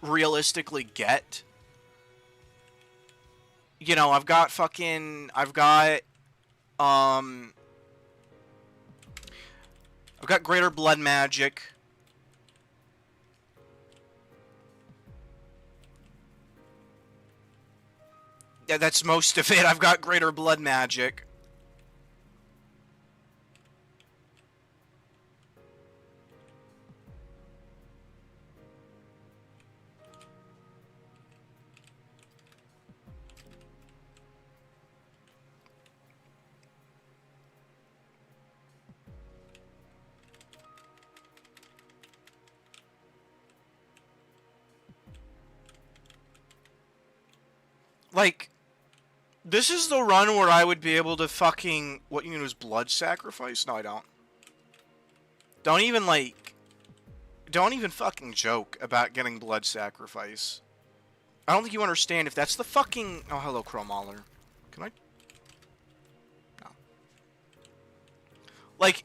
realistically get. You know, I've got I've got greater blood magic. Yeah, that's most of it. I've got greater blood magic. Like, this is the run where I would be able to fucking... What you use, blood sacrifice? No, I don't. Don't even, like... Don't even fucking joke about getting blood sacrifice. I don't think you understand if that's the fucking... Oh, hello, Chromaller. Can I... No. Like,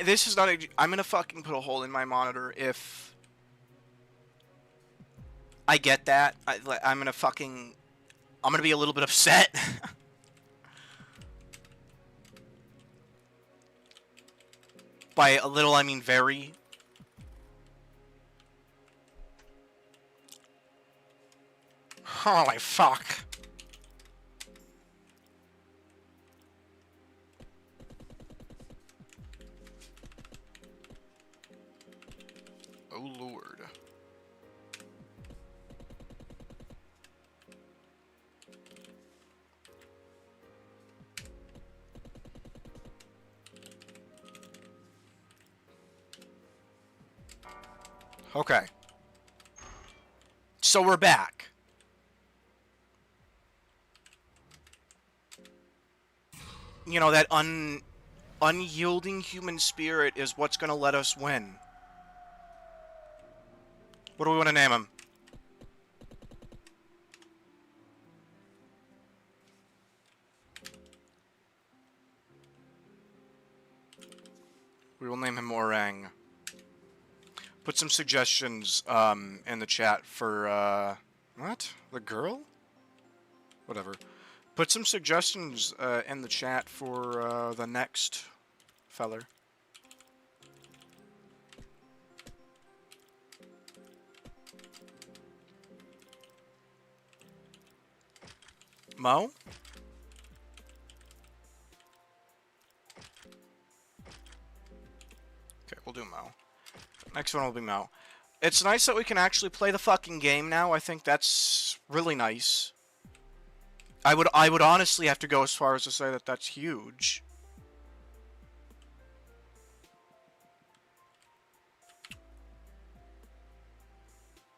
this is not a... I'm gonna fucking put a hole in my monitor if... I get that. I'm gonna fucking... I'm gonna be a little bit upset. By a little, I mean very. Holy fuck. Oh lord. Okay. So we're back. You know, that unyielding human spirit is what's gonna let us win. What do we want to name him? We will name him Orang. Put some suggestions in the chat for what? The girl? Whatever. Put some suggestions in the chat for the next feller. Mo? Okay, we'll do Mo. Next one will be Mo. It's nice that we can actually play the fucking game now. I think that's really nice. I would honestly have to go as far as to say that that's huge.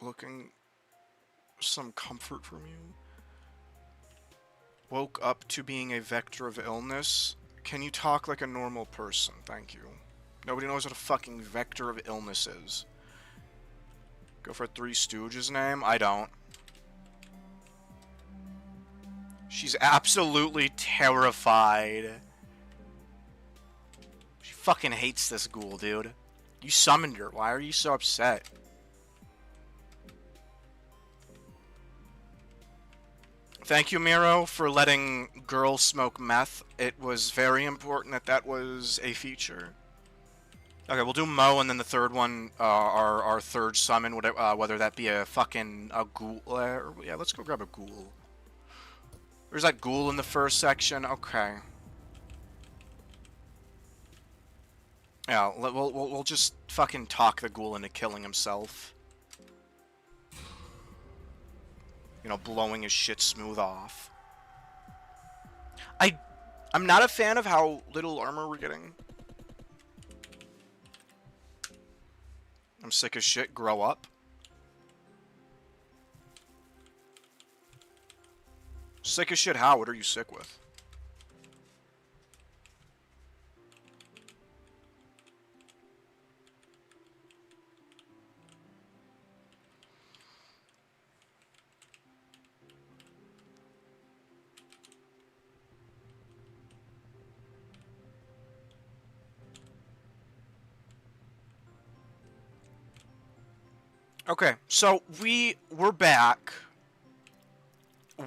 Looking some comfort from you. Woke up to being a vector of illness. Can you talk like a normal person? Thank you. Nobody knows what a fucking vector of illness is. Go for Three Stooges' name? I don't. She's absolutely terrified. She fucking hates this ghoul, dude. You summoned her. Why are you so upset? Thank you, Miro, for letting girls smoke meth. It was very important that that was a feature. Okay, we'll do Mo, and then the third one, our third summon, whether that be a fucking ghoul. Yeah, let's go grab a ghoul. There's that ghoul in the first section. Okay. Yeah, we'll just fucking talk the ghoul into killing himself. You know, blowing his shit smooth off. I'm not a fan of how little armor we're getting. I'm sick as shit. Grow up. Sick as shit how? What are you sick with? Okay, so we're back.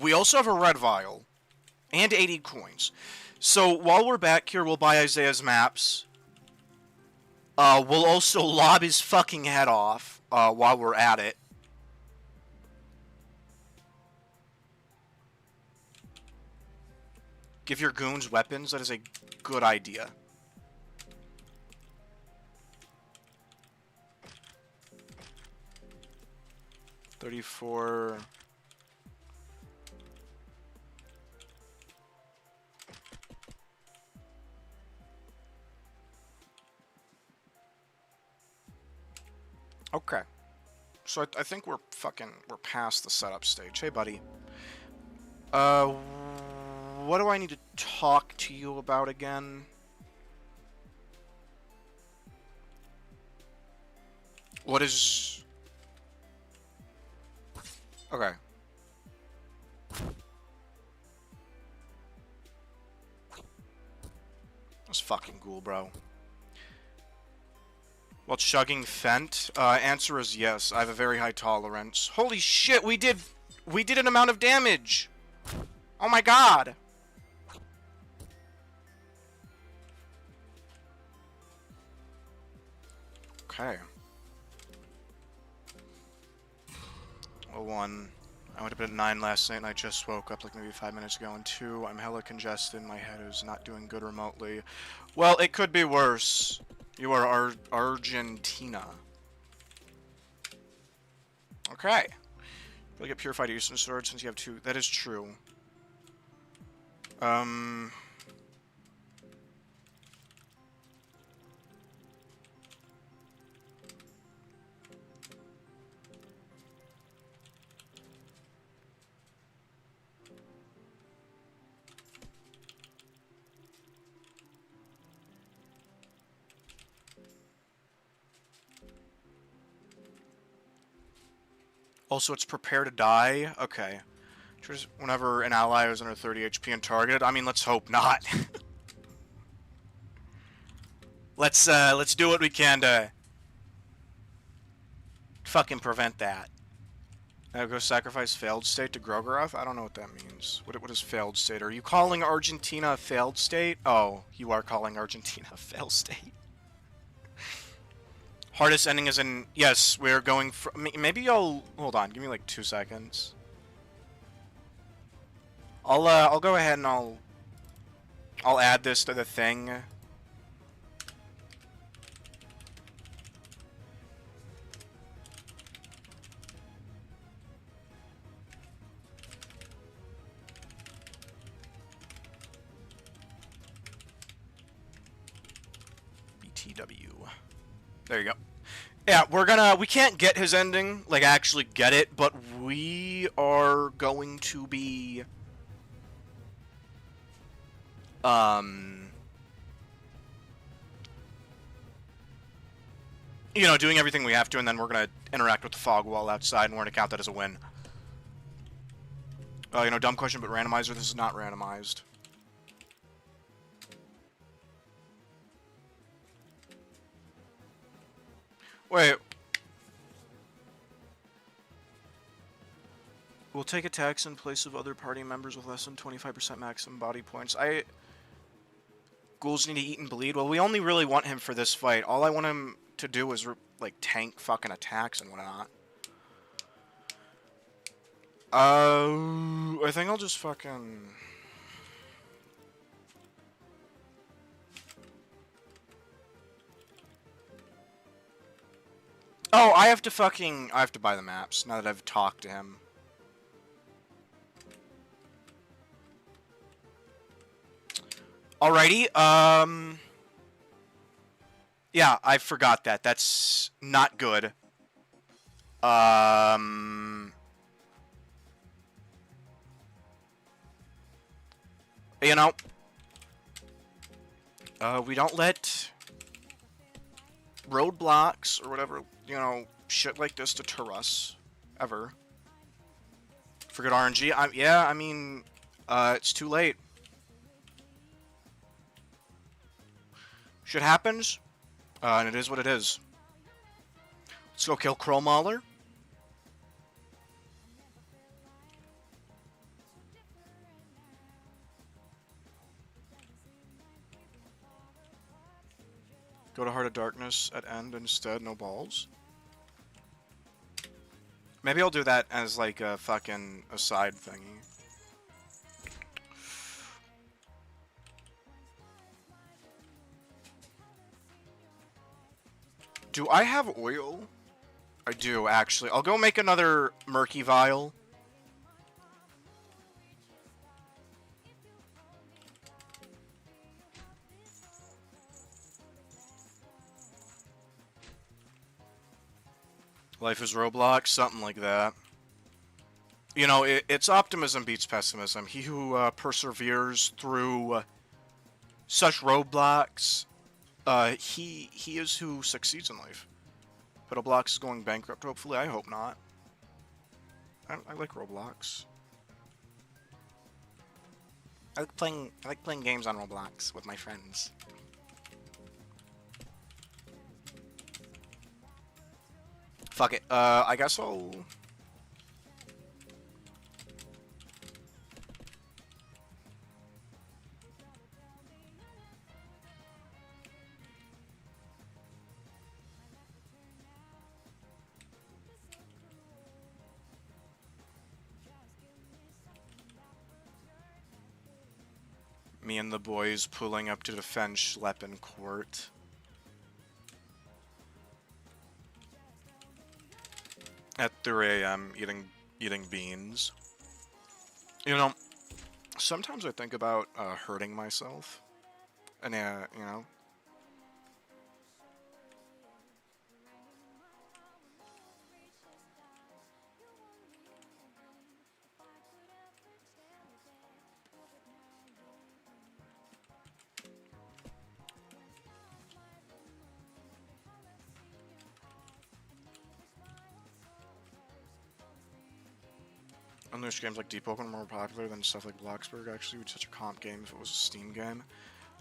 We also have a red vial and 80 coins. So while we're back here, we'll buy Isaiah's maps. We'll also lob his fucking head off while we're at it. Give your goons weapons. That is a good idea. $34. Okay. So I think we're past the setup stage. Hey, buddy. What do I need to talk to you about again? What is... Okay. That's fucking cool, bro. While chugging Fent? Answer is yes. I have a very high tolerance. Holy shit, we did an amount of damage! Oh my god! Okay. 1. I went to bed at 9 last night and I just woke up like maybe 5 minutes ago. And 2, I'm hella congested. My head is not doing good remotely. Well, it could be worse. You are Argentina. Okay. You'll get purified Eastern Sword since you have 2. That is true. Also, it's prepare to die. Okay. Whenever an ally is under 30 HP and targeted. I mean, let's hope not. Let's do what we can to fucking prevent that. Go sacrifice failed state to Grogorath? I don't know what that means. What is failed state? Are you calling Argentina a failed state? Oh, you are calling Argentina a failed state. Hardest ending is in... Yes, we're going for... Maybe I'll... Hold on, give me like 2 seconds. I'll go ahead and I'll add this to the thing. BTW. There you go. Yeah, we can't get his ending, like actually get it, but we are going to be, you know, doing everything we have to, and then we're gonna interact with the fog wall outside, and we're gonna count that as a win. You know, dumb question, but randomizer, this is not randomized. Wait. We'll take attacks in place of other party members with less than 25% maximum body points. Ghouls need to eat and bleed. Well, we only really want him for this fight. All I want him to do is, like, tank fucking attacks and whatnot. I think I'll just fucking... Oh, I have to buy the maps now that I've talked to him. Alrighty, yeah, I forgot that. That's not good. You know, we don't let roadblocks or whatever, you know, shit like this deter us, ever. For good RNG, yeah, I mean, it's too late. Shit happens, and it is what it is. Let's go kill Crow Mauler. Go to Heart of Darkness at end instead, no balls. Maybe I'll do that as like a fucking aside thingy. Do I have oil? I do, actually. I'll go make another Murky Vial. Life is Roblox, something like that. You know, it's optimism beats pessimism. He who perseveres through such roadblocks, he is who succeeds in life. Pedalblocks is going bankrupt, hopefully. I hope not. I like Roblox. I like playing games on Roblox with my friends. Fuck it. I guess I'll... Me and the boys pulling up to defend Schleppen Court. At 3 a.m. eating beans. You know, sometimes I think about hurting myself. And you know. And there's games like Deep Open are more popular than stuff like Bloxburg actually would be such a comp game if it was a Steam game.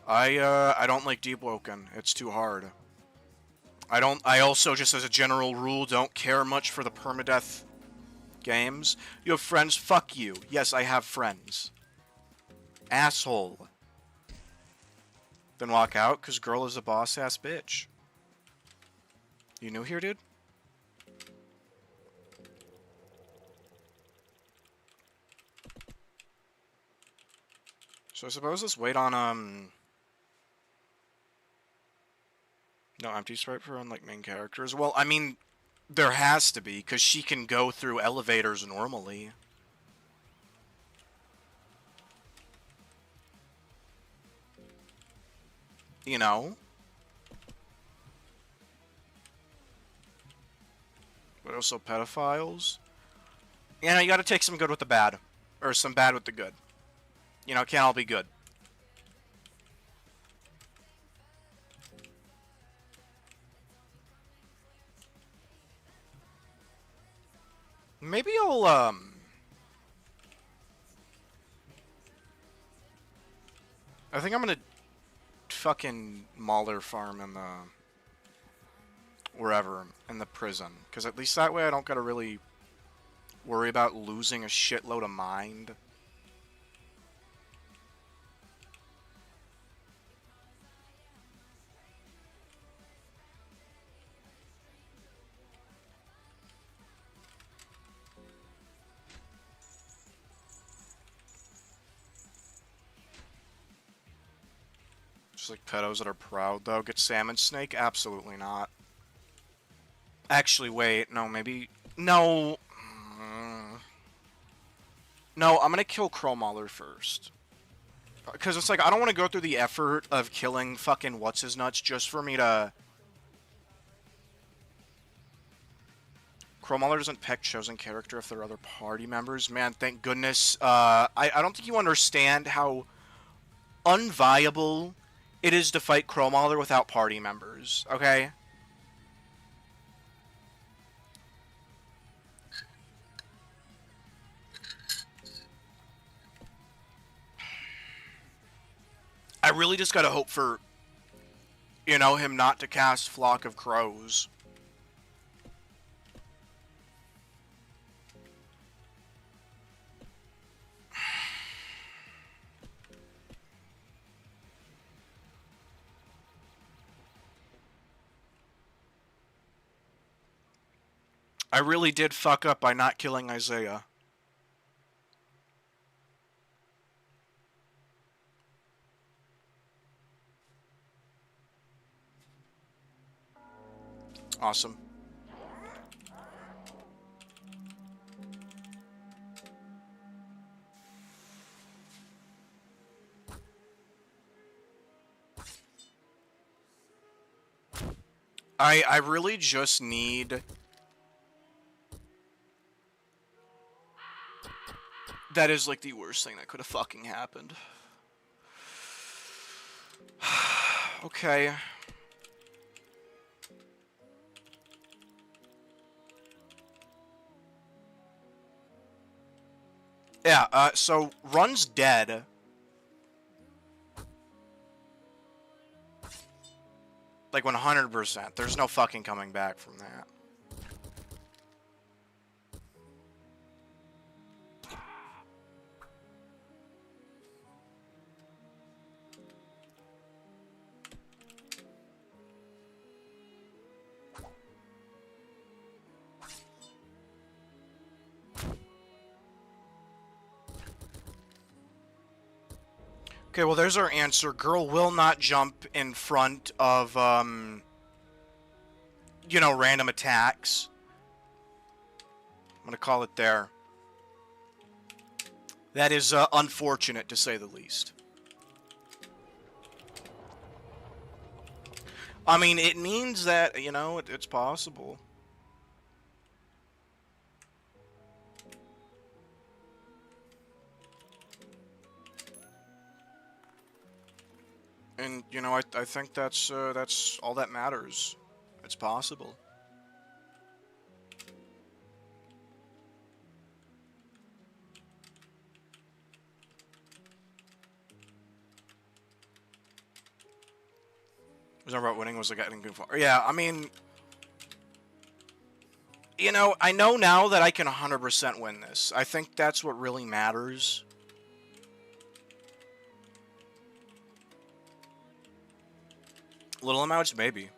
I don't like Deep Woken. It's too hard. I also, just as a general rule, don't care much for the permadeath games. You have friends? Fuck you. Yes, I have friends. Asshole. Then walk out, cause girl is a boss-ass bitch. You new here, dude? So I suppose let's wait on, no empty sprite for unlike main characters. Well, I mean, there has to be, because she can go through elevators normally. You know? But also pedophiles. You know, you gotta take some good with the bad. Or some bad with the good. You know, it can't all be good. Maybe I'll, I think I'm gonna fucking Mauler farm in the... wherever, in the prison. Because at least that way I don't gotta really worry about losing a shitload of mind. Just like pedos that are proud, though. Get Salmon Snake? Absolutely not. Actually, wait. No, maybe... No. No, I'm gonna kill Crowmauler first. Because it's like, I don't want to go through the effort of killing fucking What's-His-Nuts just for me to... Crowmauler doesn't pick chosen character if they're other party members. Man, thank goodness. I don't think you understand how unviable it is to fight Crowmauler without party members, okay? I really just gotta hope for, you know, him not to cast Flock of Crows. I really did fuck up by not killing Isaiah. Awesome. I really just need... That is like the worst thing that could have fucking happened. Okay. Yeah, so Run's dead. Like 100%. There's no fucking coming back from that. Okay, well, there's our answer. Girl will not jump in front of, you know, random attacks. I'm gonna call it there. That is, unfortunate, to say the least. I mean, it means that, you know, it's possible. And, you know, I think that's all that matters. It's possible. Was never about winning, was like getting good far. Yeah, I mean... You know, I know now that I can 100% win this. I think that's what really matters. Little amounts, maybe.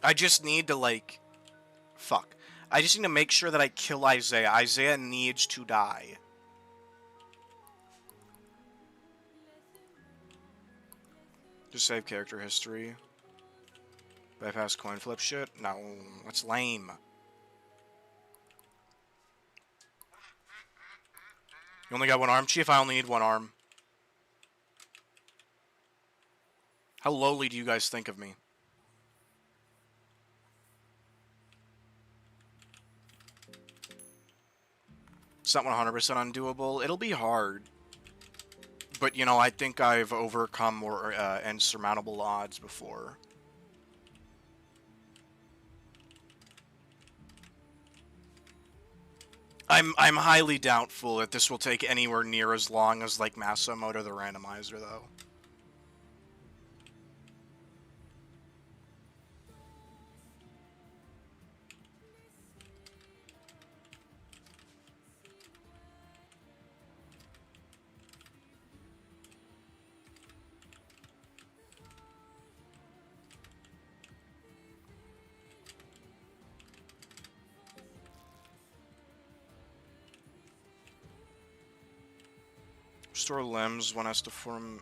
I just need to, like... Fuck. I just need to make sure that I kill Isaiah. Isaiah needs to die. Just save character history. Bypass coin flip shit? No, that's lame. You only got one arm, Chief? I only need one arm. How lowly do you guys think of me? It's not 100% undoable. It'll be hard. But, you know, I think I've overcome more insurmountable odds before. I'm highly doubtful that this will take anywhere near as long as, like, Maso Mode or the randomizer, though. Restore limbs, one has to form...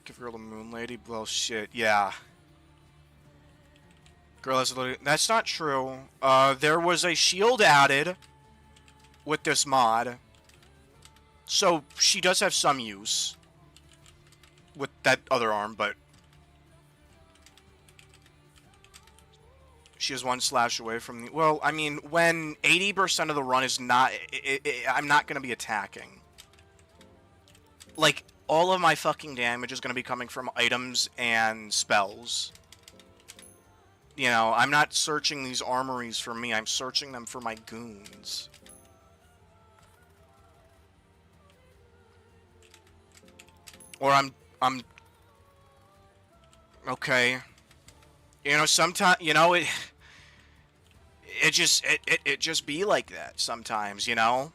Give girl a moon lady? Well, shit, yeah. Girl has a... That's not true. There was a shield added with this mod. So, she does have some use with that other arm, but... She is one slash away from the... Well, I mean, when 80% of the run is not... I'm not going to be attacking. Like, all of my fucking damage is going to be coming from items and spells. You know, I'm not searching these armories for me. I'm searching them for my goons. Or I'm... Okay. You know, sometimes... You know, it just be like that sometimes, you know?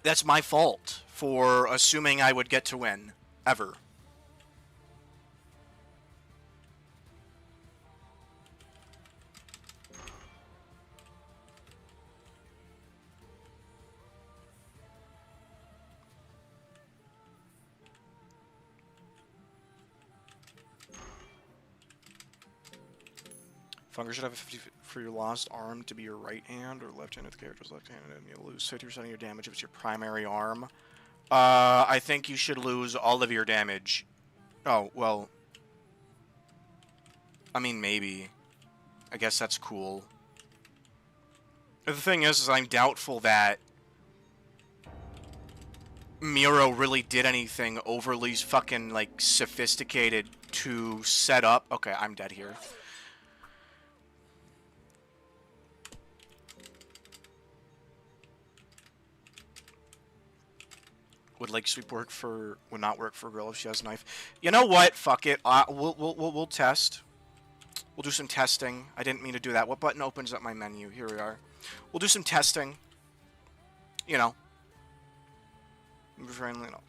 That's my fault for assuming I would get to win. Ever. Funker should have a 50 for your lost arm to be your right hand, or left hand if the character's left handed, and you'll lose 50% of your damage if it's your primary arm. I think you should lose all of your damage. Oh, well. I mean, maybe. I guess that's cool. The thing is I'm doubtful that Miro really did anything overly fucking, like, sophisticated to set up... Okay, I'm dead here. Would leg sweep work for... Would not work for a girl if she has a knife. You know what? Fuck it. We'll test. We'll do some testing. I didn't mean to do that. What button opens up my menu? Here we are. We'll do some testing. You know. Friendly, no.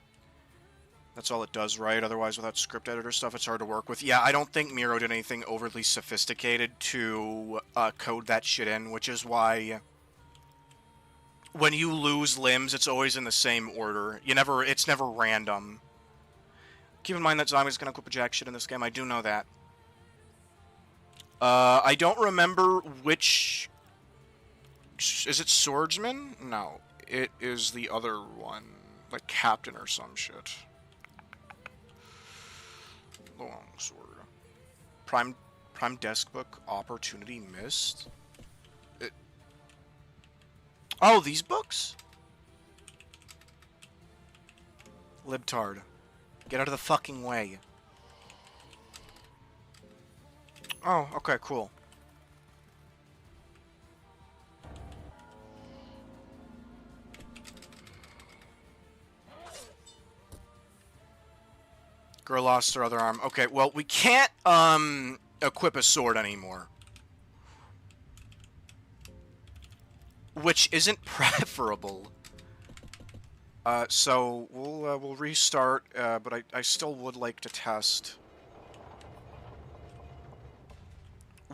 That's all it does, right? Otherwise, without script editor stuff, it's hard to work with. Yeah, I don't think Miro did anything overly sophisticated to code that shit in, which is why when you lose limbs, it's always in the same order. It's never random. Keep in mind that zombies can equip a jack shit in this game. I do know that. I don't remember which... Is it Swordsman? No. It is the other one. Like Captain or some shit. Long sword. Prime desk book. Opportunity missed? Oh, these books? Libtard. Get out of the fucking way. Oh, okay, cool. Girl lost her other arm. Okay, well, we can't, equip a sword anymore. Which isn't preferable. So, we'll restart, but I still would like to test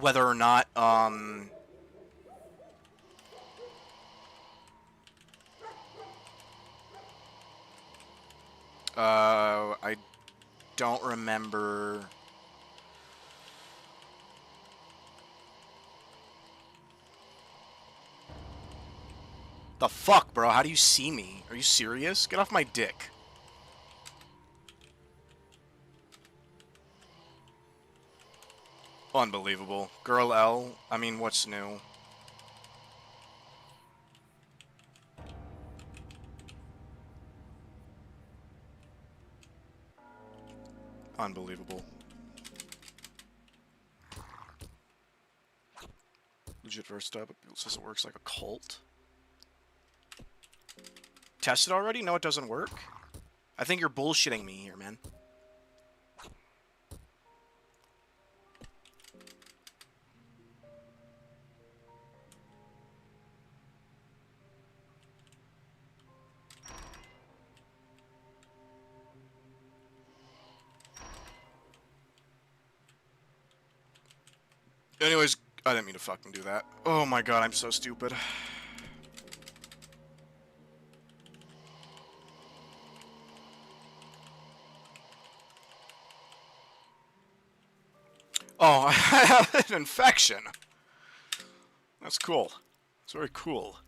whether or not, I don't remember. The fuck, bro? How do you see me? Are you serious? Get off my dick. Unbelievable. Girl L, I mean, what's new? Unbelievable. Legit first up. It says it works like a cult. Tested already? No, it doesn't work. I think you're bullshitting me here, man. Anyways, I didn't mean to fucking do that. Oh my god, I'm so stupid. Oh, I have an infection. That's cool. It's very cool.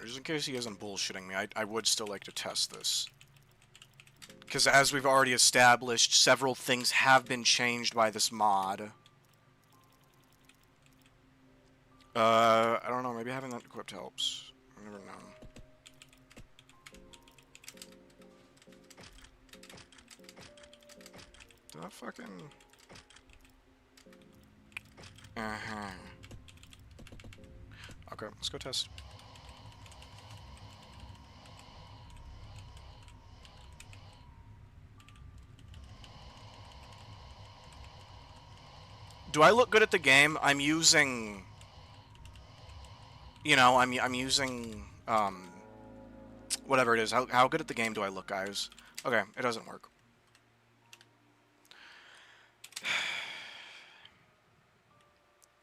Just in case he isn't bullshitting me, I would still like to test this. Because as we've already established, several things have been changed by this mod. I don't know, maybe having that equipped helps. I never know. Did that fucking... Uh-huh. Okay, let's go test. Do I look good at the game? I'm using... you know, I'm using whatever it is. How good at the game do I look, guys? Okay, it doesn't work.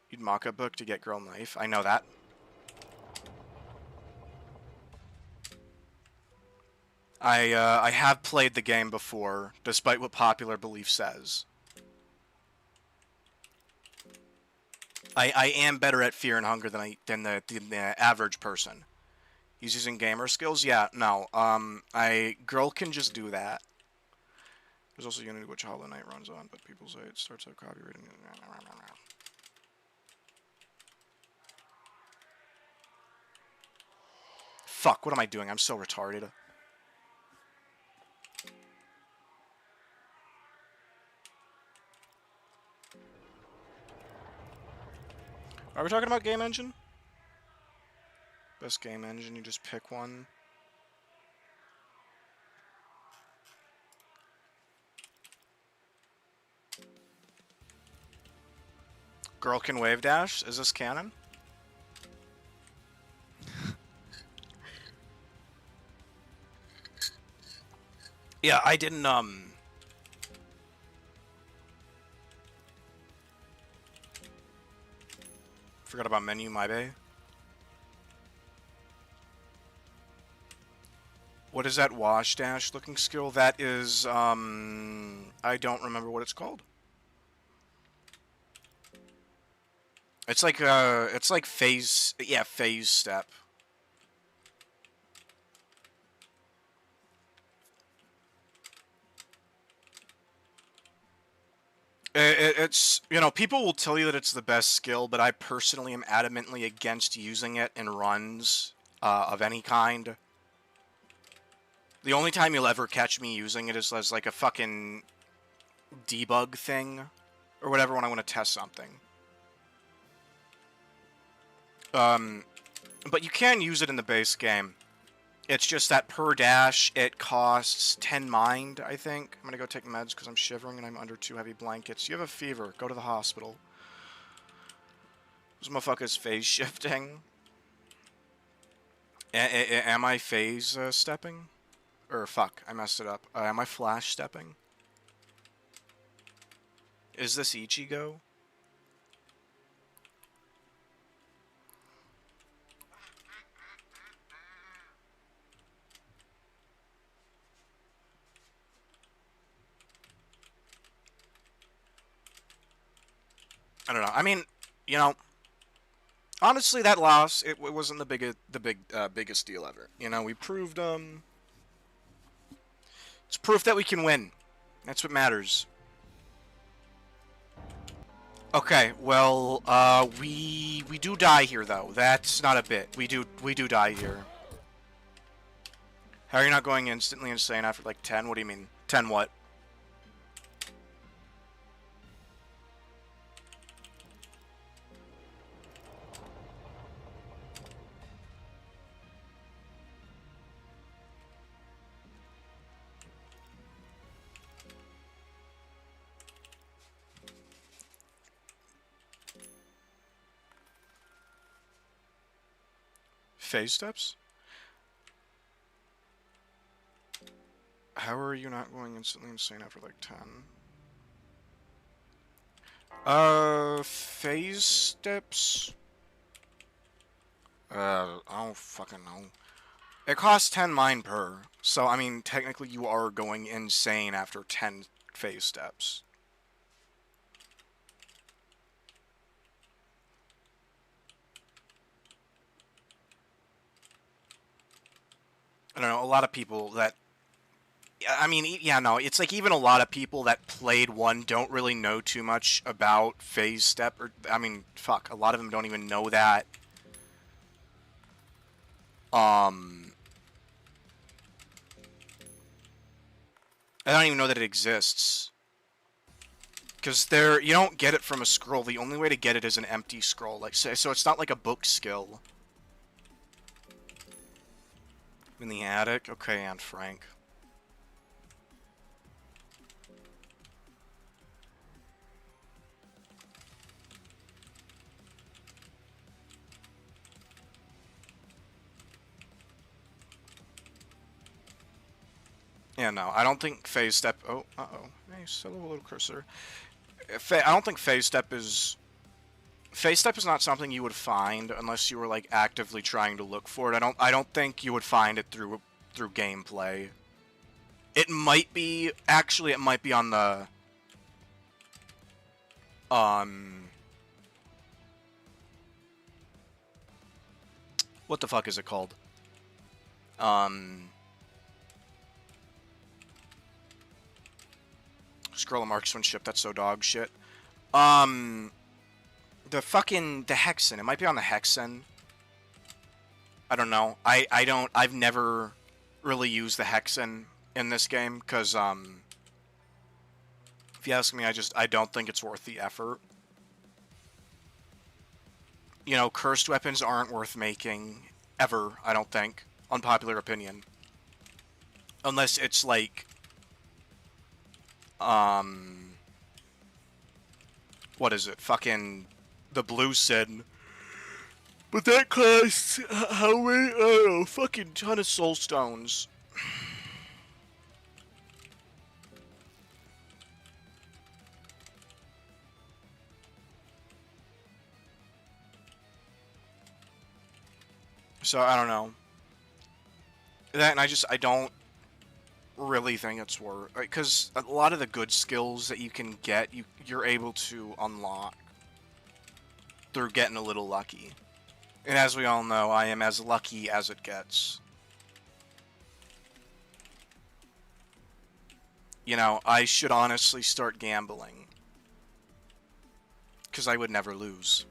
You'd mock a book to get girl knife. I know that. I have played the game before, despite what popular belief says. I am better at Fear and Hunger than the average person. He's using gamer skills? Yeah, no. Girl can just do that. There's also Unity which Hollow Knight runs on, but people say it starts out copyrighting. Fuck, what am I doing? I'm so retarded. Are we talking about game engine? Best game engine, you just pick one. Girl can wave dash? Is this canon? Yeah, I didn't, forgot about menu, my bay. What is that wash dash looking skill? That is, I don't remember what it's called. It's like phase, yeah, phase step. It's, you know, people will tell you that it's the best skill, but I personally am adamantly against using it in runs of any kind. The only time you'll ever catch me using it is as like a fucking debug thing or whatever when I want to test something. But you can use it in the base game. It's just that per dash, it costs 10 mind, I think. I'm gonna go take meds because I'm shivering and I'm under 2 heavy blankets. You have a fever. Go to the hospital. This motherfucker's phase shifting. Am I phase stepping? Or fuck, I messed it up. Am I flash stepping? Is this Ichigo? I don't know. I mean, you know, honestly, that loss it wasn't the biggest deal ever. You know, we proved it's proof that we can win. That's what matters. Okay, well, we do die here though. That's not a bit. We do die here. How are you not going instantly insane after like 10? What do you mean? 10 what? Phase steps? How are you not going instantly insane after like 10? Phase steps? I don't fucking know. It costs 10 mine per, so I mean, technically you are going insane after 10 phase steps. I don't know, a lot of people that I mean, yeah, no, it's like even a lot of people that played one don't really know too much about phase step, or, I mean, fuck, a lot of them don't even know that. I don't even know that it exists. Because you don't get it from a scroll. The only way to get it is an empty scroll. Like, so it's not like a book skill. In the attic? Okay, Aunt Frank. Yeah, no, I don't think phase step. Oh, uh-oh. Nice, hello, little cursor. I don't think phase step is. Phase step is not something you would find unless you were like actively trying to look for it. I don't think you would find it through gameplay. It might be actually. It might be on the. Um. What the fuck is it called? Scroll of marksmanship. That's so dog shit. The Hexen. It might be on the Hexen. I don't know. I've never really used the Hexen in this game because if you ask me, I don't think it's worth the effort. You know, cursed weapons aren't worth making ever. I don't think. Unpopular opinion. Unless it's like what is it? Fucking the Blue Sin. But that costs how many? I don't know, fucking ton of soul stones. So I don't know. That and I don't really think it's worth, because a lot of the good skills that you can get, you're able to unlock through getting a little lucky. And as we all know, I am as lucky as it gets. You know, I should honestly start gambling. Because I would never lose.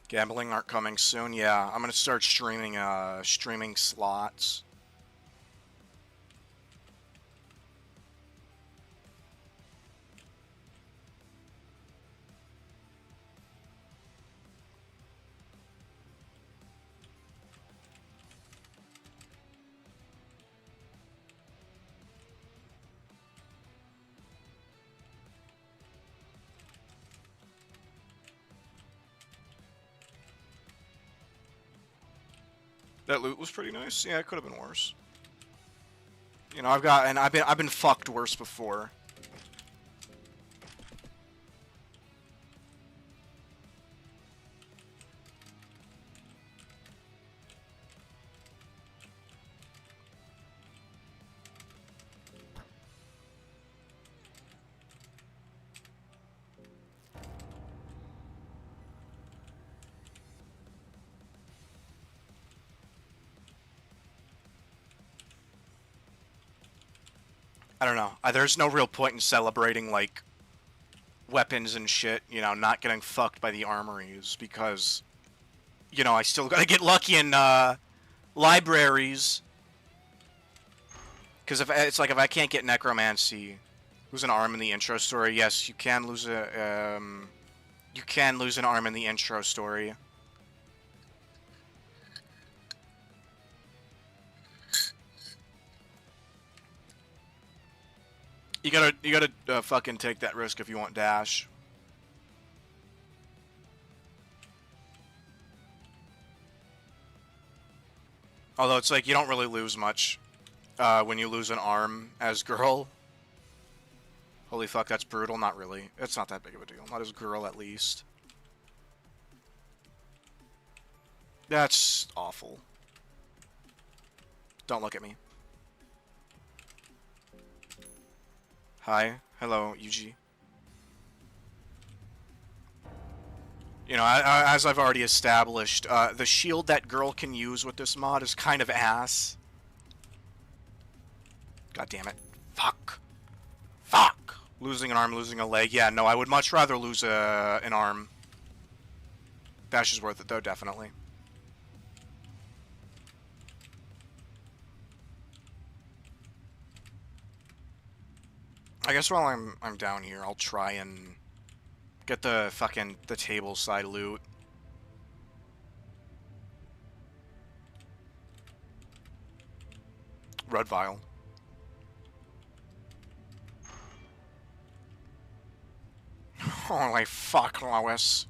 Gambling aren't coming soon. Yeah, I'm gonna start streaming slots. That loot was pretty nice. Yeah, it could have been worse. You know, I've been fucked worse before. I don't know. There's no real point in celebrating, like, weapons and shit, you know, not getting fucked by the armories, because, you know, I still gotta get lucky in, libraries. Because if it's like, if I can't get necromancy, lose an arm in the intro story, yes, you can lose you can lose an arm in the intro story. You gotta fucking take that risk if you want dash. Although it's like you don't really lose much when you lose an arm as girl. Holy fuck, that's brutal. Not really. It's not that big of a deal. Not as girl, at least. That's awful. Don't look at me. Hi. Hello, Yuji. You know, as I've already established, the shield that girl can use with this mod is kind of ass. God damn it. Fuck. Fuck! Losing an arm, losing a leg. Yeah, no, I would much rather lose an arm. Dash is worth it, though, definitely. I guess while I'm down here, I'll try and Get the fucking the table side loot. Red vial. Holy fuck, Lois.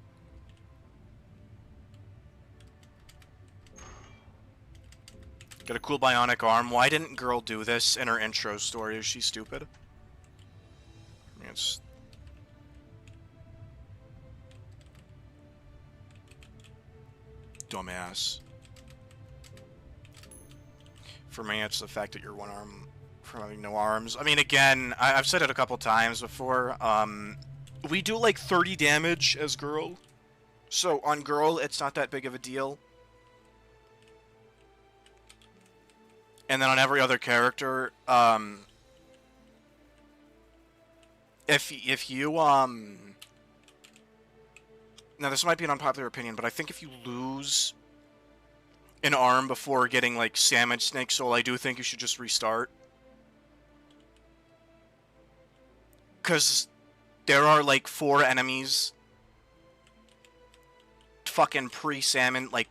Get a cool bionic arm. Why didn't girl do this in her intro story? Is she stupid? I mean, it's... dumbass. For me, it's the fact that you're one arm from having no arms. I mean, again, I've said it a couple times before. We do like 30 damage as girl. So on girl, it's not that big of a deal. And then on every other character, if you, now this might be an unpopular opinion, but I think if you lose an arm before getting, like, Salmon Snake Soul, I do think you should just restart. Because there are, like, 4 enemies fucking pre-Salmon, like,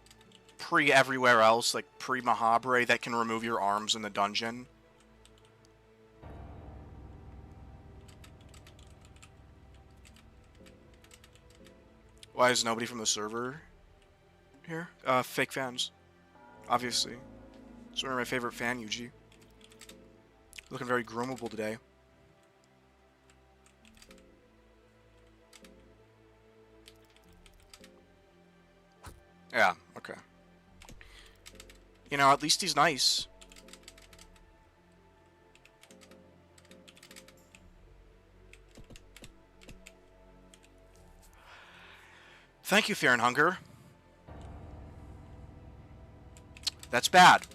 pre-everywhere else, like, pre-Mahabre, that can remove your arms in the dungeon. Why is nobody from the server here? Fake fans. Obviously. It's one of my favorite fan, Yuji. Looking very groomable today. Yeah, okay. You know, at least he's nice. Thank you, Fear and Hunger. That's bad.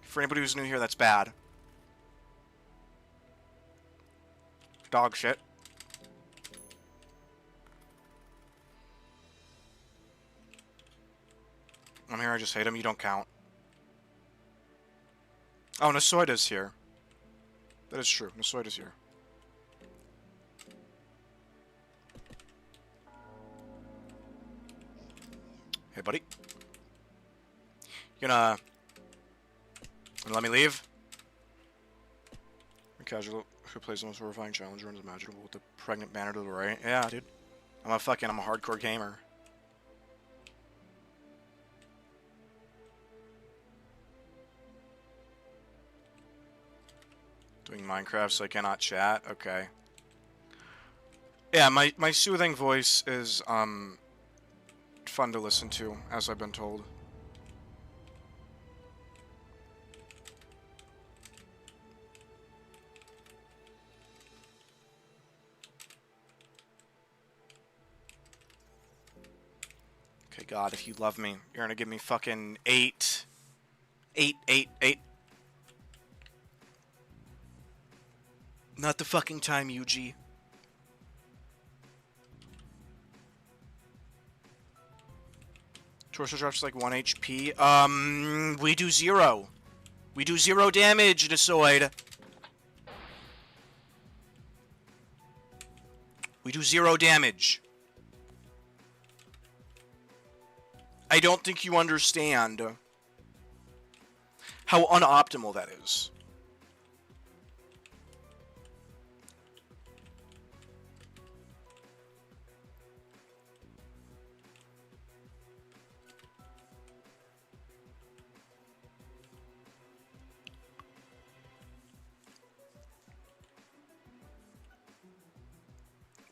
For anybody who's new here, that's bad. Dog shit. I'm here, I just hate him. You don't count. Oh, Nasoida's here. That is true. Nasoida's here. Hey, buddy. You gonna let me leave? A casual who plays the most horrifying challenge runs imaginable with the pregnant banner to the right. Yeah, dude. I'm a hardcore gamer. Doing Minecraft so I cannot chat? Okay. Yeah, my soothing voice is, fun to listen to, as I've been told. Okay, God, if you love me, you're gonna give me fucking 8. 8, 8, 8. Not the fucking time, Yuji. Torso drops like 1 HP. We do 0. We do 0 damage, Nasoid. We do 0 damage. I don't think you understand how unoptimal that is.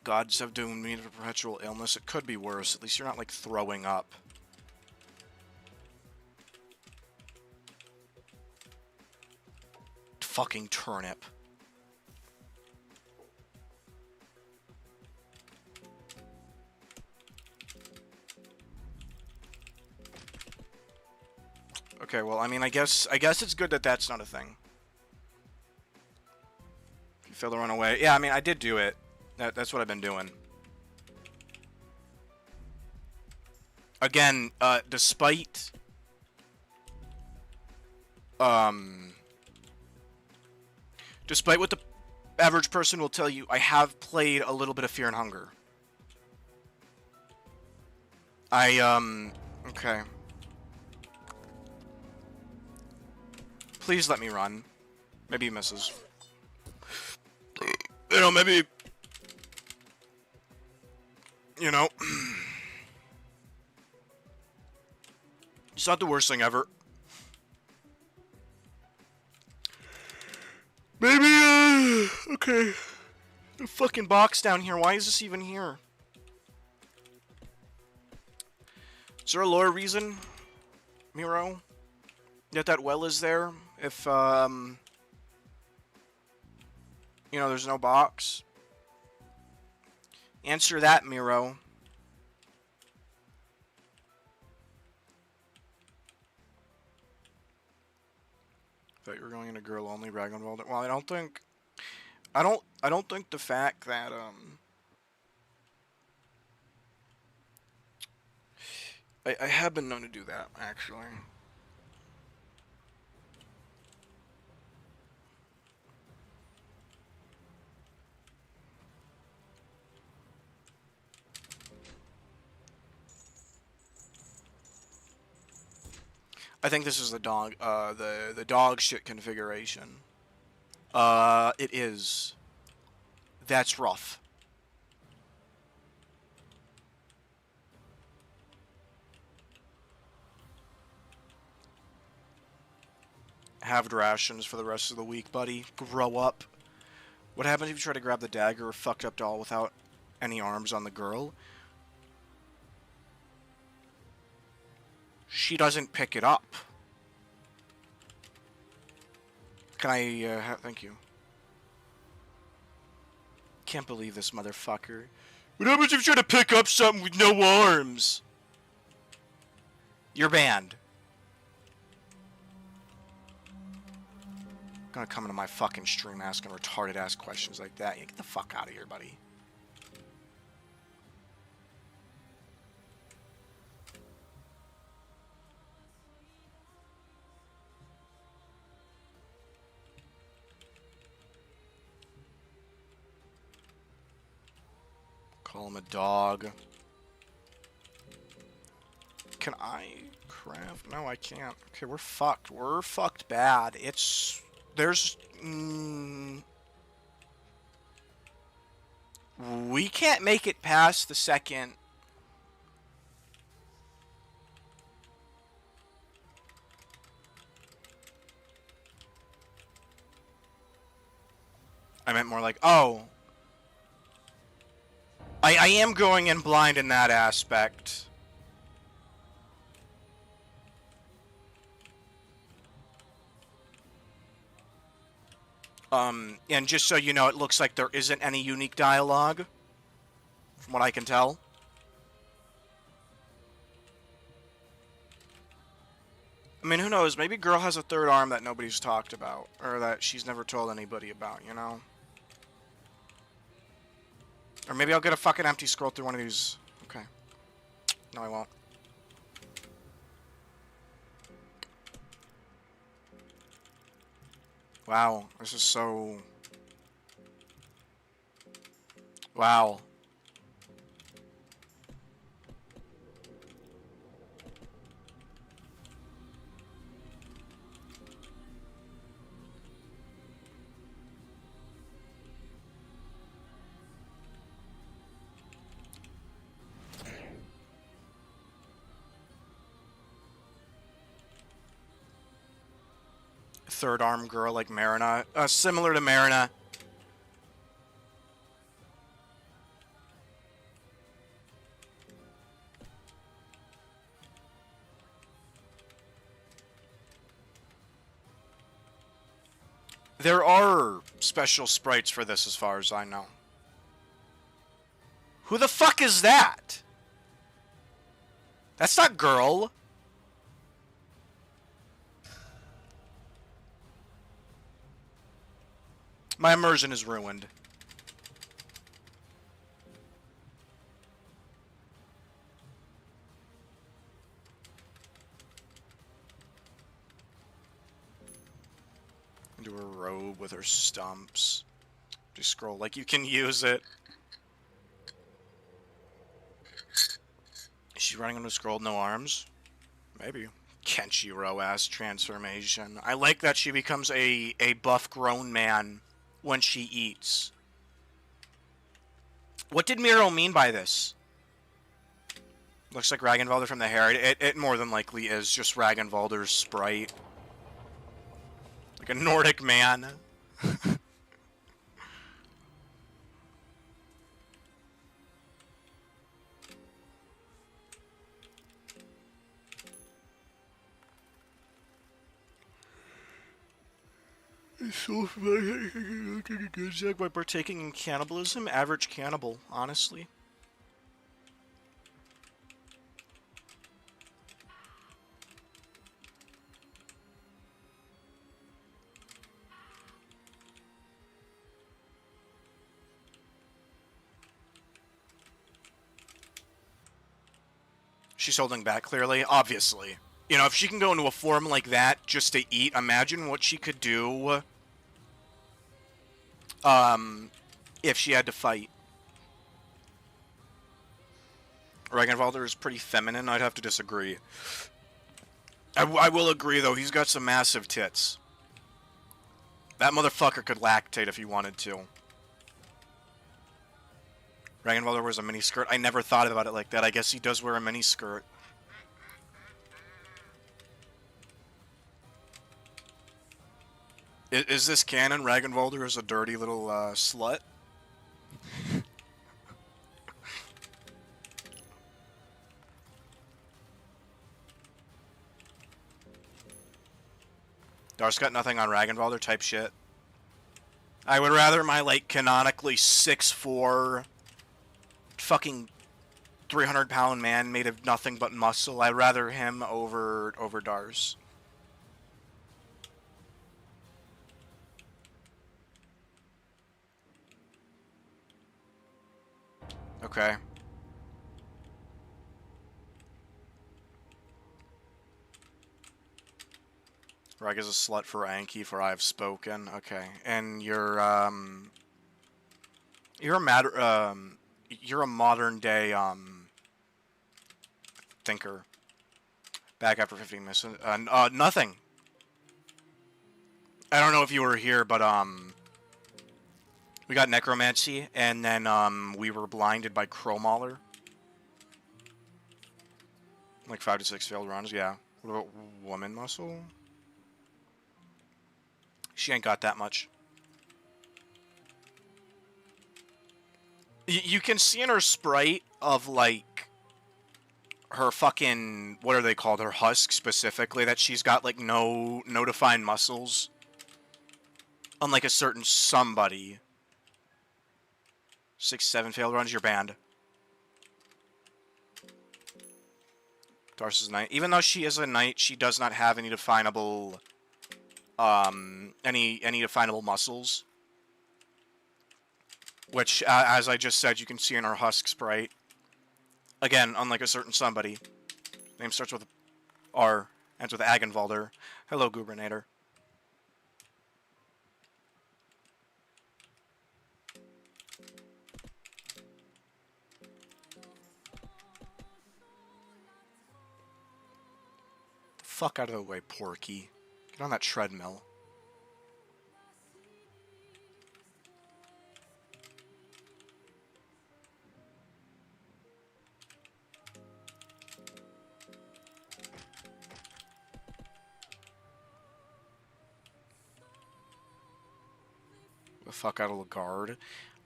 Gods have doomed me to perpetual illness. It could be worse. At least you're not, like, throwing up. Fucking turnip. Okay, well, I mean, I guess it's good that that's not a thing. You fail to run away. Yeah, I mean, I did do it. That's what I've been doing. Again, despite what the average person will tell you, I have played a little bit of Fear and Hunger. Okay. Please let me run. Maybe he misses. You know, maybe... You know... It's not the worst thing ever. Maybe, okay. The fucking box down here. Why is this even here? Is there a lore reason, Miro, that well is there? If, you know, there's no box? Answer that, Miro. Thought you were going into girl only Dragon Ball. Well, I don't think the fact that I have been known to do that, actually. I think this is the dog the dog shit configuration. It is. That's rough. Have rations for the rest of the week, buddy. Grow up. What happens if you try to grab the dagger or fucked up doll without any arms on the girl? She doesn't pick it up. Can I, thank you. Can't believe this motherfucker. What happens if you try to pick up something with no arms? You're banned. Gonna come into my fucking stream asking retarded ass questions like that. Yeah, get the fuck out of here, buddy. Call him a dog. Can I craft? No, I can't. Okay, we're fucked. We're fucked bad. It's... There's... we can't make it past the second... I meant more like, oh. I am going in blind in that aspect. And just so you know, it looks like there isn't any unique dialogue, from what I can tell. I mean, who knows? Maybe girl has a third arm that nobody's talked about, or that she's never told anybody about, you know? Or maybe I'll get a fucking empty scroll through one of these. Okay. No, I won't. Wow, this is so... Wow. Third arm girl like Marina. Similar to Marina. There are special sprites for this as far as I know. Who the fuck is that? That's not girl. My immersion is ruined. Into a robe with her stumps. Just scroll like you can use it. She's running into a scroll with no arms? Maybe. Kenshiro-ass transformation. I like that she becomes a buff grown man when she eats. What did Miro mean by this? Looks like Ragnvalder from the hair. It more than likely is just Ragnvalder's sprite. Like a Nordic man. By partaking in cannibalism, average cannibal, honestly. She's holding back, clearly. Obviously. You know, if she can go into a form like that just to eat, imagine what she could do, if she had to fight. Ragnvalder is pretty feminine. I'd have to disagree. I will agree, though. He's got some massive tits. That motherfucker could lactate if he wanted to. Ragnvalder wears a mini skirt. I never thought about it like that. I guess he does wear a mini skirt. Is this canon? Ragnvalder is a dirty little slut? Dar's got nothing on Ragnvalder type shit. I would rather my, like, canonically 6'4", fucking 300-pound man made of nothing but muscle. I'd rather him over Dars. Okay. Rag is a slut for Anki, for I have spoken. Okay. And you're a modern day, thinker. Back after 15 minutes. Nothing. I don't know if you were here, but, we got Necromancy, and then, we were blinded by Chromauler. Like 5 to 6 failed runs, yeah. What about Woman Muscle? She ain't got that much. You can see in her sprite of, like, her fucking, what are they called? Her husk, specifically, that she's got, like, no defined muscles. Unlike a certain somebody. 6, 7 failed runs, you're banned. Darcy's knight. Even though she is a knight, she does not have any definable, any definable muscles. Which, as I just said, you can see in her husk sprite. Again, unlike a certain somebody. Name starts with R, ends with Agenvalder. Hello, Gubernator. Fuck out of the way, Porky. Get on that treadmill. The fuck out of Lagarde?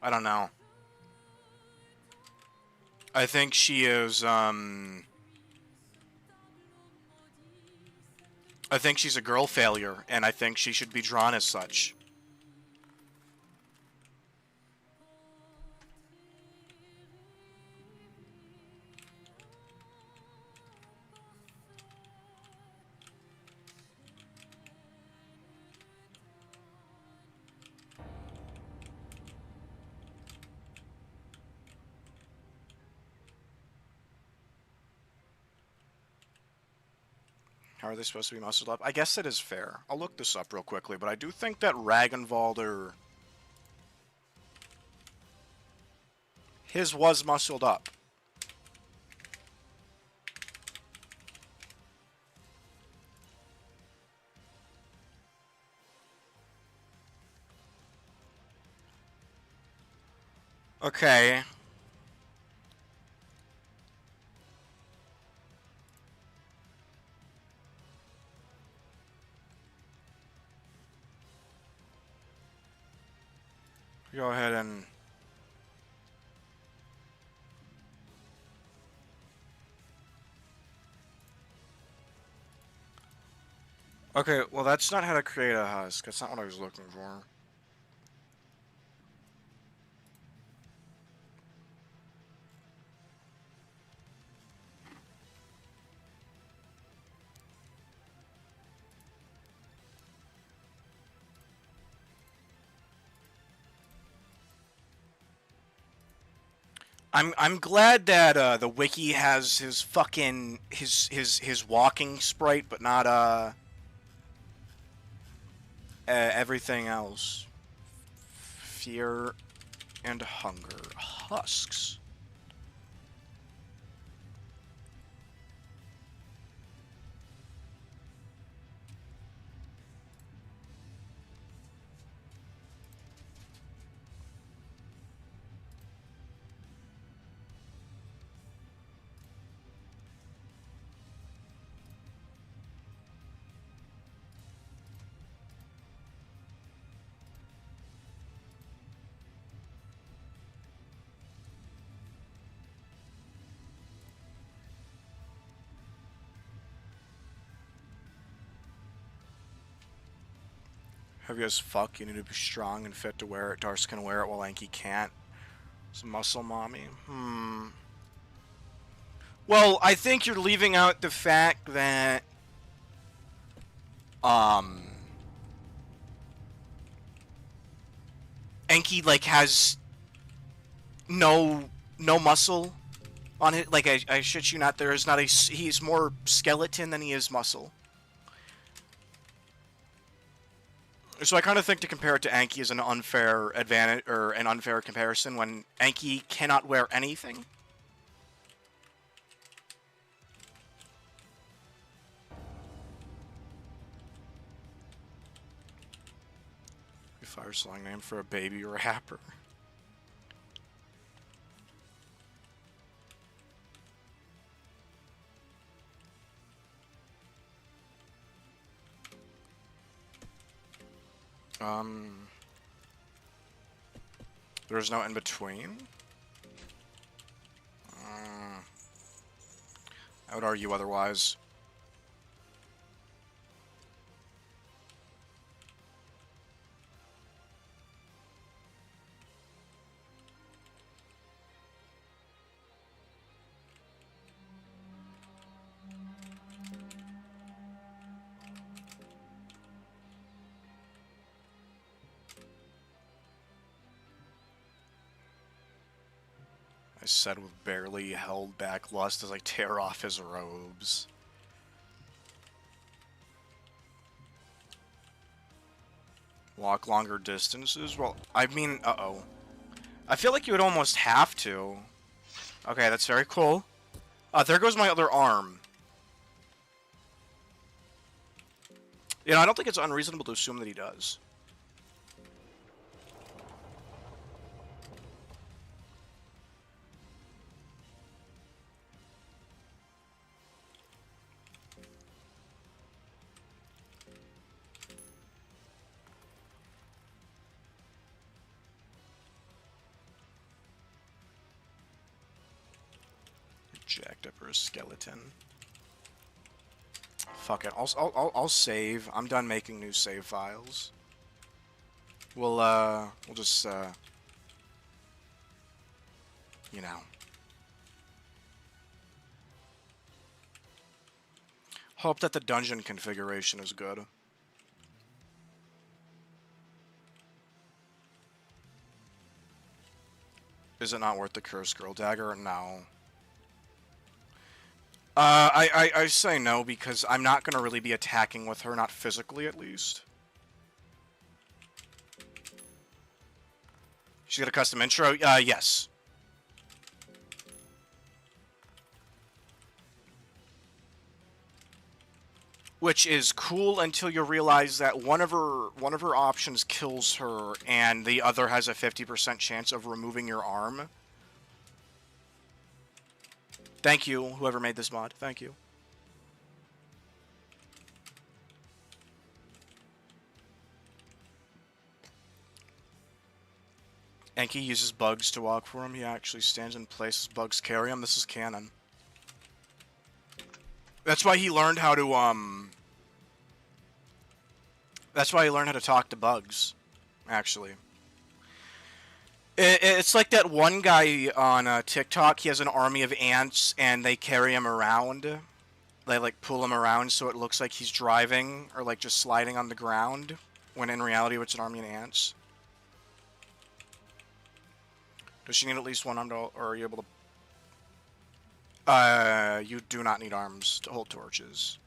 I don't know. I think she is, I think she's a girl failure, and I think she should be drawn as such. How are they supposed to be muscled up? I guess that is fair. I'll look this up real quickly, but I do think that Ragnvalder... his was muscled up. Okay. Go ahead and... Okay, well that's not how to create a husk. That's not what I was looking for. I'm glad that the wiki has his fucking his walking sprite, but not everything else. Fear and hunger. Husks. Heavy as fuck, you need to be strong and fit to wear it. Darce can wear it while Anki can't. It's muscle mommy. Well, I think you're leaving out the fact that Enki like has no muscle on it. Like I shit you not, there is not a he's more skeleton than he is muscle. So I kind of think to compare it to Anki is an unfair advantage or an unfair comparison when Anki cannot wear anything. Fire slang name for a baby rapper. There's no in between. I would argue otherwise. I said with barely held back lust as I tear off his robes. Walk longer distances? Well, I mean, uh-oh. I feel like you would almost have to. Okay, that's very cool. There goes my other arm. You know, I don't think it's unreasonable to assume that he does. Jacked up her skeleton. Fuck it. I'll save. I'm done making new save files. We'll just you know. Hope that the dungeon configuration is good. Is it not worth the Curse Girl Dagger? No. I say no because I'm not gonna really be attacking with her, not physically at least. She's got a custom intro? Yes. which is cool until you realize that one of her options kills her, and the other has a 50% chance of removing your arm. Thank you, whoever made this mod. Thank you. Enki uses bugs to walk for him. He actually stands in place as bugs carry him. This is canon. That's why he learned how to, That's why he learned how to talk to bugs, actually. It's like that one guy on TikTok. He has an army of ants, and they carry him around. They, like, pull him around so it looks like he's driving, or, like, just sliding on the ground, when in reality it's an army of ants. Does she need at least one arm to, or are you able to... you do not need arms to hold torches.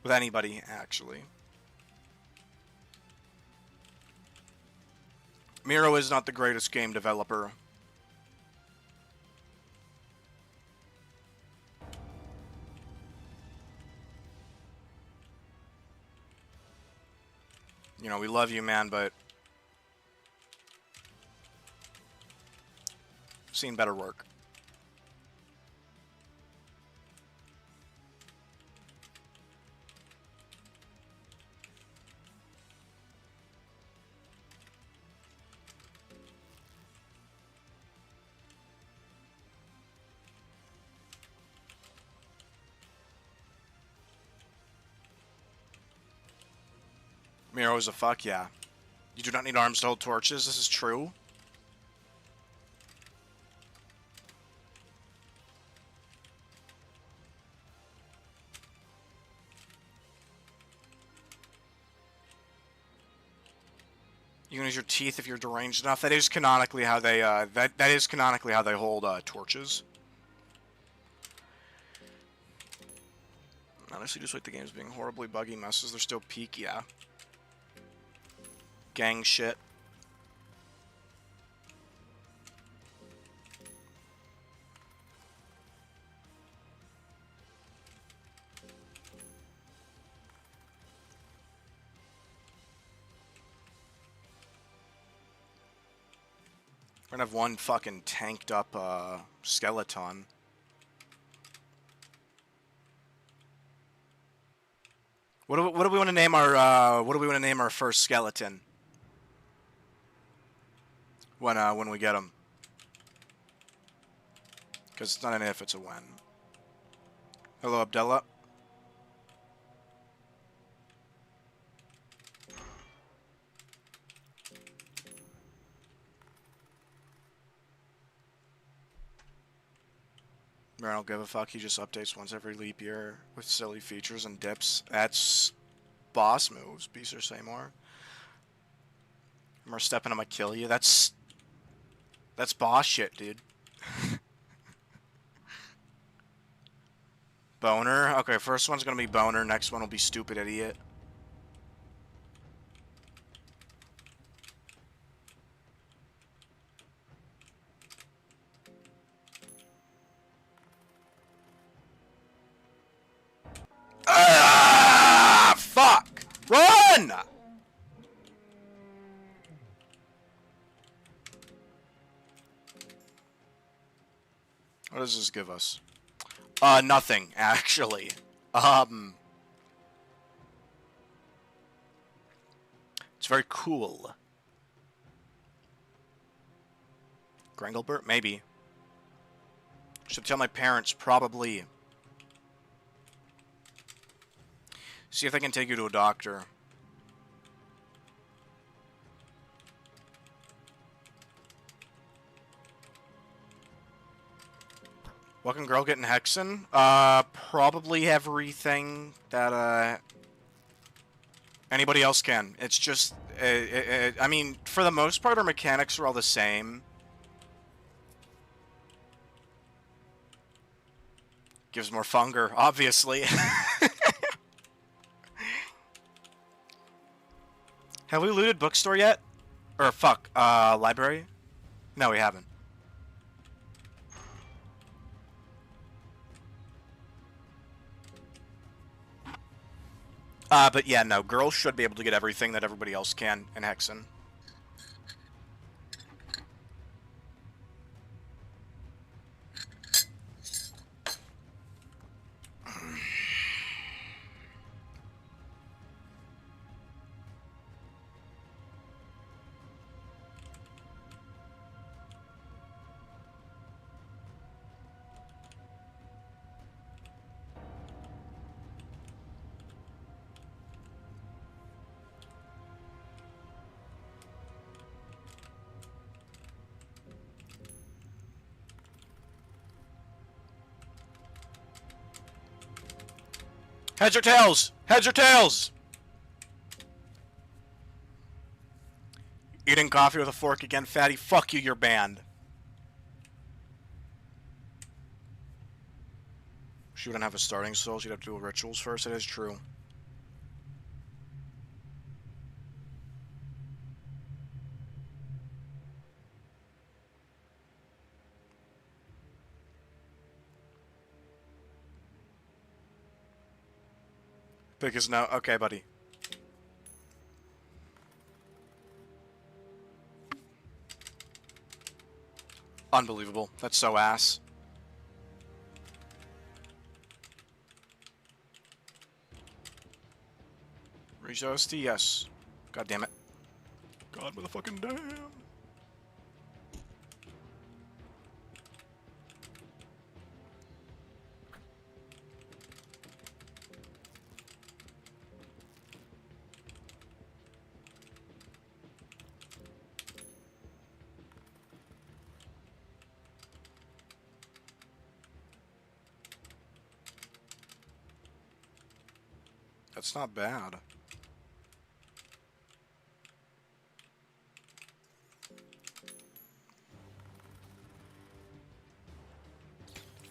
With anybody, actually. Miro is not the greatest game developer. You know, we love you, man, but... seen better work. Miro is a fuck, yeah. You do not need arms to hold torches, this is true. You can use your teeth if you're deranged enough. That is canonically how they, that is canonically how they hold, torches. Honestly, just like the game's being horribly buggy messes, they're still peak, yeah. Gang shit. We're gonna have one fucking tanked up, skeleton. What do we want to name our, what do we want to name our first skeleton? When we get him. Because it's not an if, it's a when. Hello, Abdullah. I don't give a fuck, he just updates once every leap year with silly features and dips. That's boss moves, Beaster say more. Remember stepping on my kill you? That's boss shit, dude. Boner? Okay, first one's gonna be Boner, next one will be Stupid Idiot. Ah! Fuck! Run! What does this give us? Nothing, actually. It's very cool. Granglebert? Maybe. Should tell my parents, probably. See if I can take you to a doctor. What can girl get in Hexen? Probably everything that, anybody else can. It's just, I mean, for the most part, our mechanics are all the same. Gives more funger, obviously. Have we looted bookstore yet? Or, fuck, library? No, we haven't. But yeah, no, girls should be able to get everything that everybody else can in Hexen. Heads or tails? Heads or tails? Eating coffee with a fork again, fatty. Fuck you, you're banned. She wouldn't have a starting soul, she'd have to do rituals first. It is true. Because no, okay, buddy. Unbelievable. That's so ass. Rejosti, yes. God damn it. God motherfucking damn. That's not bad.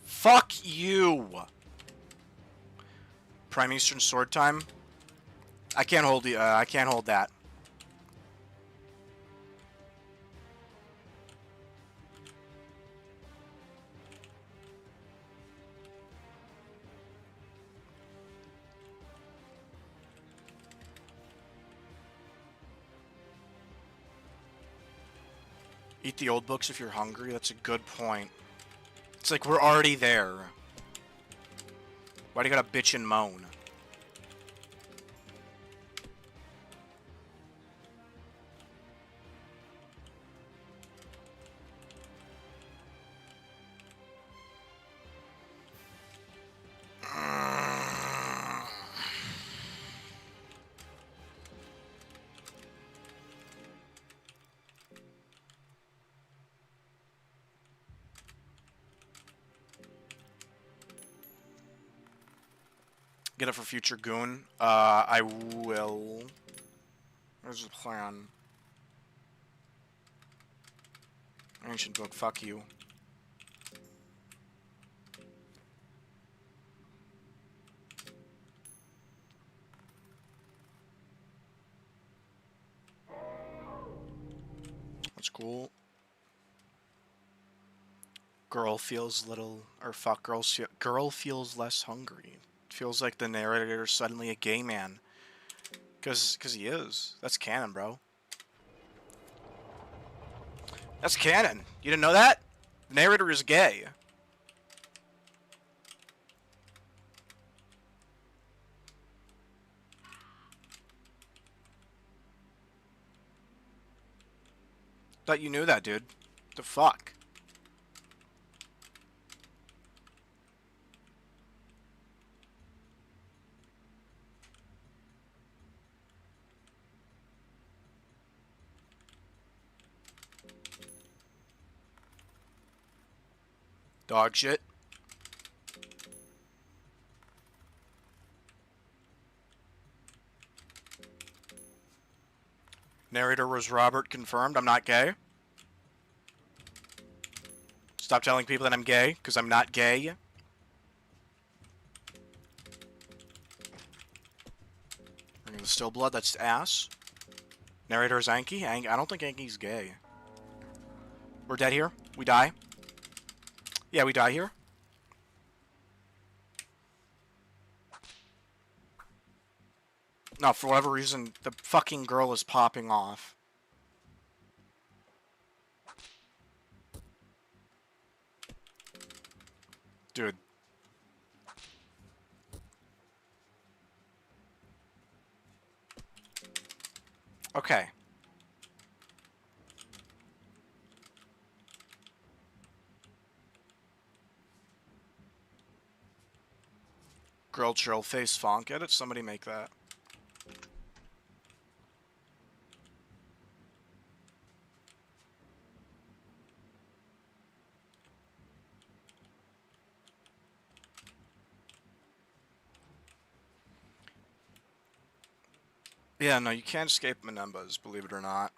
Fuck you! Prime Eastern Sword Time? I can't hold the, I can't hold that. Eat the old books if you're hungry? That's a good point. It's like we're already there. Why do you gotta bitch and moan? Get it for future goon. I will. Where's the plan? Ancient book, fuck you. That's cool. Girl feels little, or fuck, girl feels less hungry. Feels like the narrator's suddenly a gay man. Cause he is. That's canon, bro. That's canon. You didn't know that? The narrator is gay. Thought you knew that, dude. The fuck? Dog shit. Narrator was Robert, confirmed. I'm not gay. Stop telling people that I'm gay, because I'm not gay. Bringing the still blood, that's ass. Narrator is Anki. I don't think Anki's gay. We're dead here. We die. Yeah, we die here. No, for whatever reason, the fucking girl is popping off. Dude. Okay. Girl chill face font. Get it? Somebody make that. Yeah, no, you can't escape Menembas, believe it or not.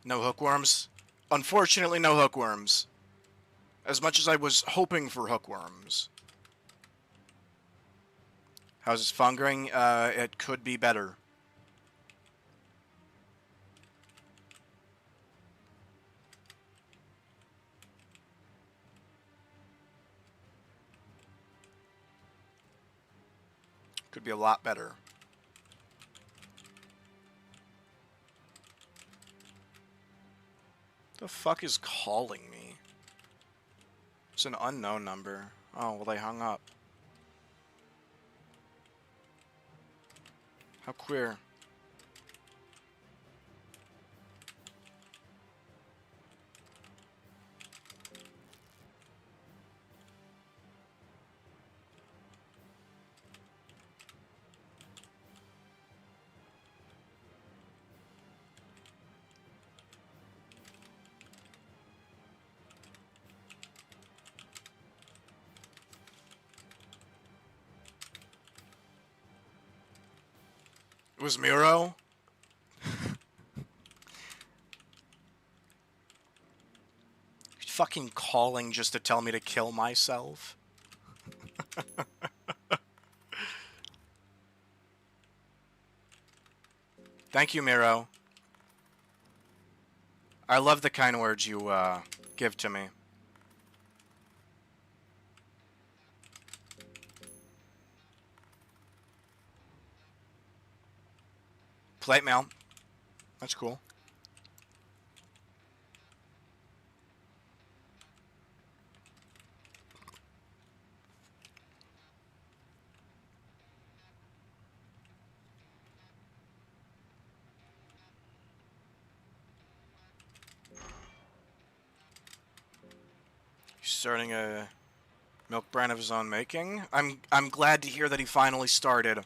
No hookworms? Unfortunately, no hookworms. As much as I was hoping for hookworms. How's this fungering? It could be better. Could be a lot better. The fuck is calling me? It's an unknown number. Oh, well, they hung up. How queer. It was Miro? Fucking calling just to tell me to kill myself? Thank you, Miro. I love the kind words you, give to me. Plate mail. That's cool. He's starting a milk brand of his own making. I'm glad to hear that he finally started.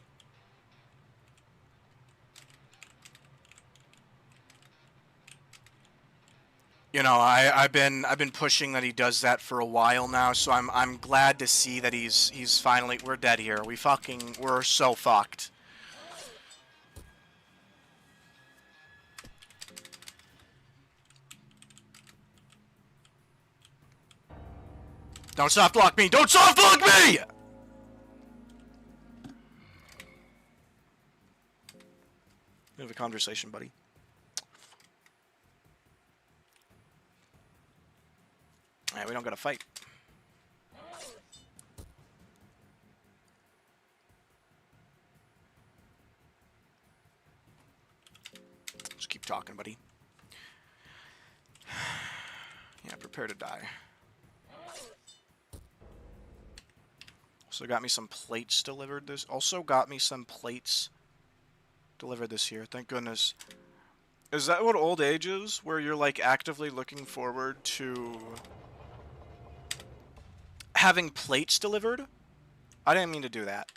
You know, I've been pushing that he does that for a while now, so I'm glad to see that he's finally. We're dead here. We're so fucked. Don't soft block me! Don't soft block me! We have a conversation, buddy. Alright, we don't gotta fight. Just keep talking, buddy. Yeah, prepare to die. Also got me some plates delivered this. Thank goodness. Is that what old age is? Where you're like actively looking forward to having plates delivered? I didn't mean to do that.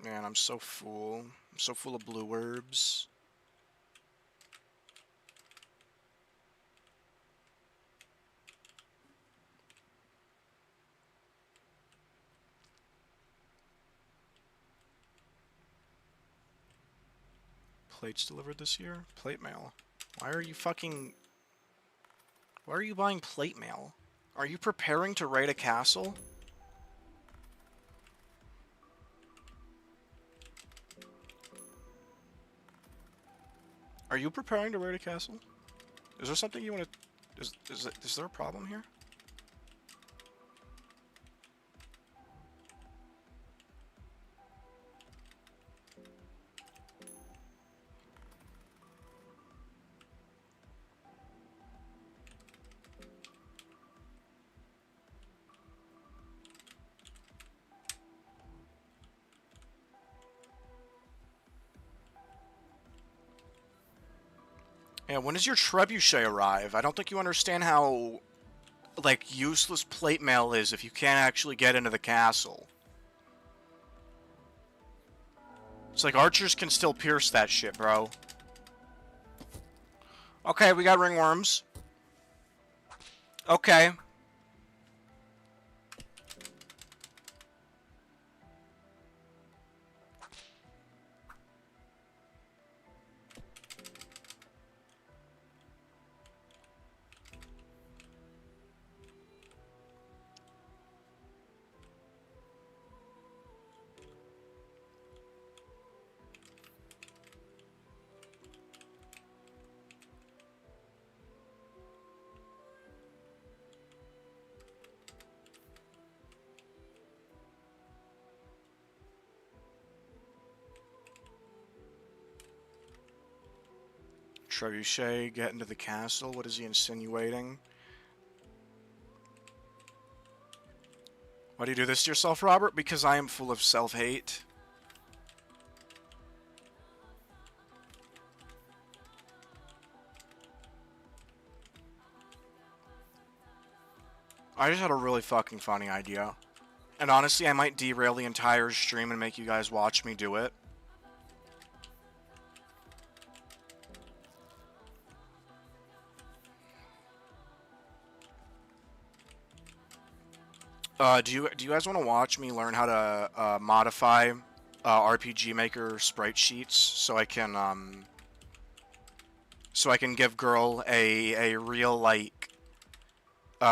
Man, I'm so full. I'm so full of blue herbs. Plates delivered this year? Plate mail. Why are you buying plate mail? Are you preparing to raid a castle? Are you preparing to raid a castle? Is there something you want to... Is there a problem here? Yeah, when does your trebuchet arrive? I don't think you understand how, like, useless plate mail is if you can't actually get into the castle. It's like archers can still pierce that shit, bro. Okay, we got ringworms. Okay. Trebuchet, get into the castle. What is he insinuating? Why do you do this to yourself, Robert? Because I am full of self-hate. I just had a really fucking funny idea. And honestly, I might derail the entire stream and make you guys watch me do it. Do you guys want to watch me learn how to modify RPG Maker sprite sheets so I can give girl a real like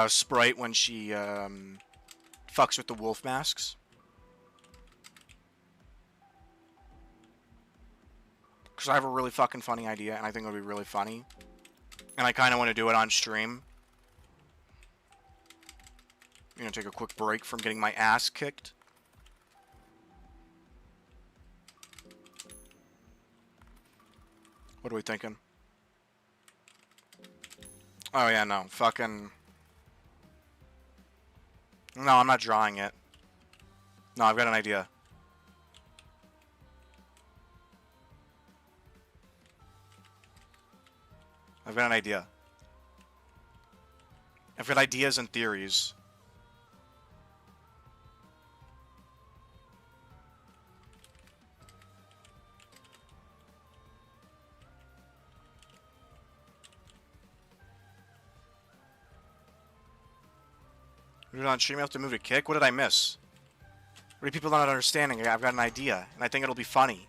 sprite when she fucks with the wolf masks? Because I have a really fucking funny idea and I think it would be really funny, and I kind of want to do it on stream. I'm gonna take a quick break from getting my ass kicked. What are we thinking? Oh yeah, no. Fucking... No, I'm not drawing it. No, I've got an idea. I've got an idea. I've got ideas and theories. We're on stream, you have to move to kick? What did I miss? What are people not understanding? I've got an idea, and I think it'll be funny.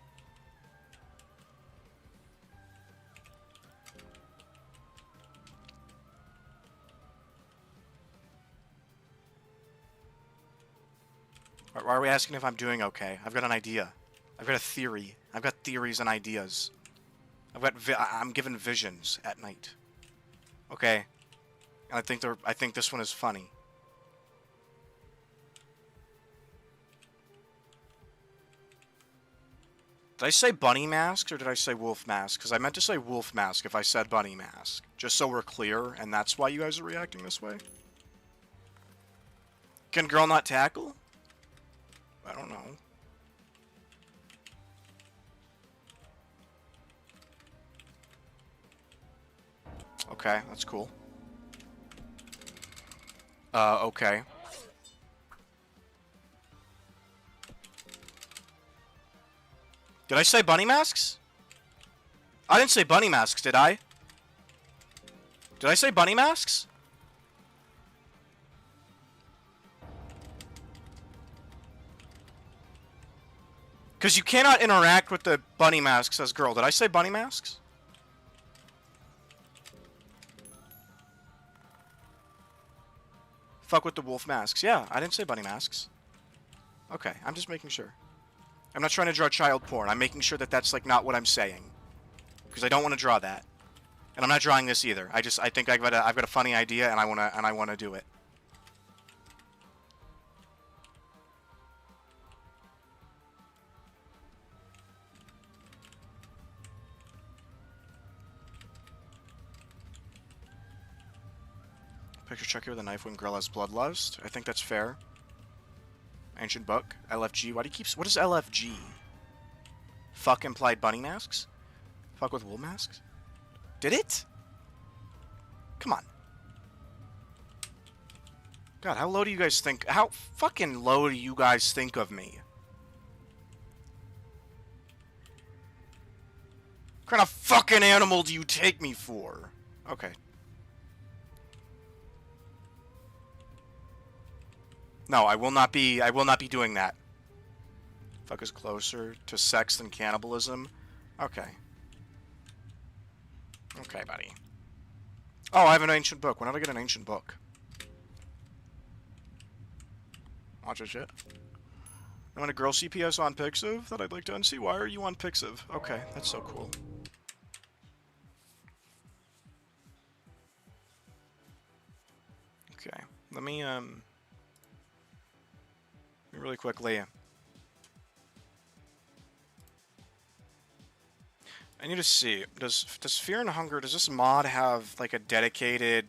Why are we asking if I'm doing okay? I've got an idea. I've got a theory. I've got theories and ideas. I'm given visions at night. Okay. And I think this one is funny. Did I say bunny mask or did I say wolf mask? Because I meant to say wolf mask if I said bunny mask. Just so we're clear, and that's why you guys are reacting this way. Can girl not tackle? I don't know. Okay, that's cool. Okay. Did I say bunny masks? I didn't say bunny masks, did I? Did I say bunny masks? Because you cannot interact with the bunny masks as girl. Did I say bunny masks? Fuck with the wolf masks. Yeah, I didn't say bunny masks. Okay, I'm just making sure. I'm not trying to draw child porn. I'm making sure that that's, like, not what I'm saying. because I don't want to draw that, and I'm not drawing this either. I think I've got a funny idea, and I wanna do it. Picture check here with a knife when girl has bloodlust. I think that's fair. Ancient book. LFG. Why do you keep... What is LFG? Fuck implied bunny masks? Fuck with wool masks? Did it? Come on. God, how low do you guys think... How fucking low do you guys think of me? What kind of fucking animal do you take me for? Okay. No, I will not be doing that. Fuck is closer to sex than cannibalism. Okay. Okay, buddy. Oh, I have an ancient book. When did I get an ancient book? Watch this shit. I want a girl CPS on Pixiv that I'd like to unsee. Why are you on Pixiv? Okay, that's so cool. Okay, let me really quickly. I need to see. Does Fear and Hunger, does this mod have like a dedicated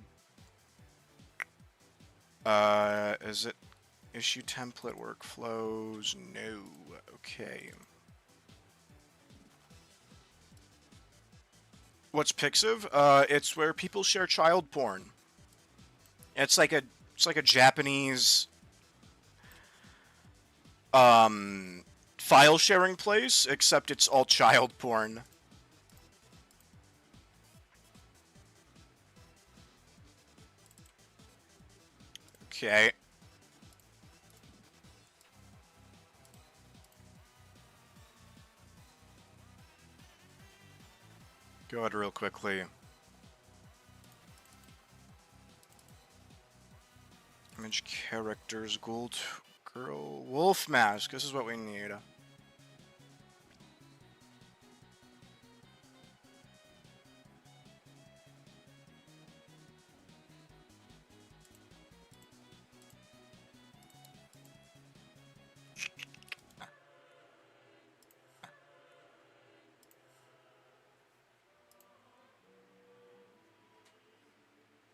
is it issue template workflows? No. Okay. What's Pixiv? It's where people share child porn. It's like a Japanese file sharing place, except it's all child porn. Okay. Go ahead real quickly. Image characters, gold girl, wolf mask. This is what we need.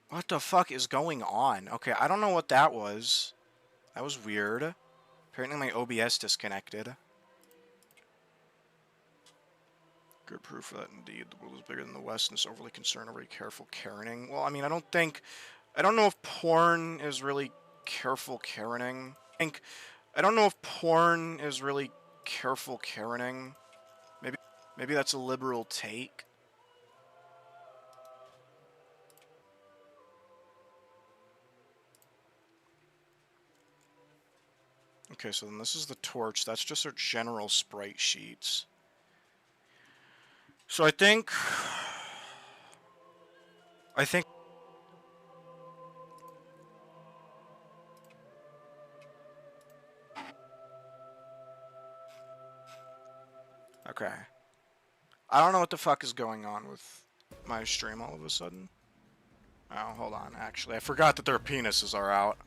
What the fuck is going on? Okay, I don't know what that was. That was weird. Apparently my OBS disconnected. Good proof that indeed the world is bigger than the West and is overly concerned over careful caring. Well, I mean, I don't know if porn is really careful caring. I don't know if porn is really careful caring. Maybe that's a liberal take. Okay, so then this is the torch. That's just our general sprite sheets. So I think... Okay. I don't know what the fuck is going on with my stream all of a sudden. Oh, hold on, actually. I forgot that their penises are out.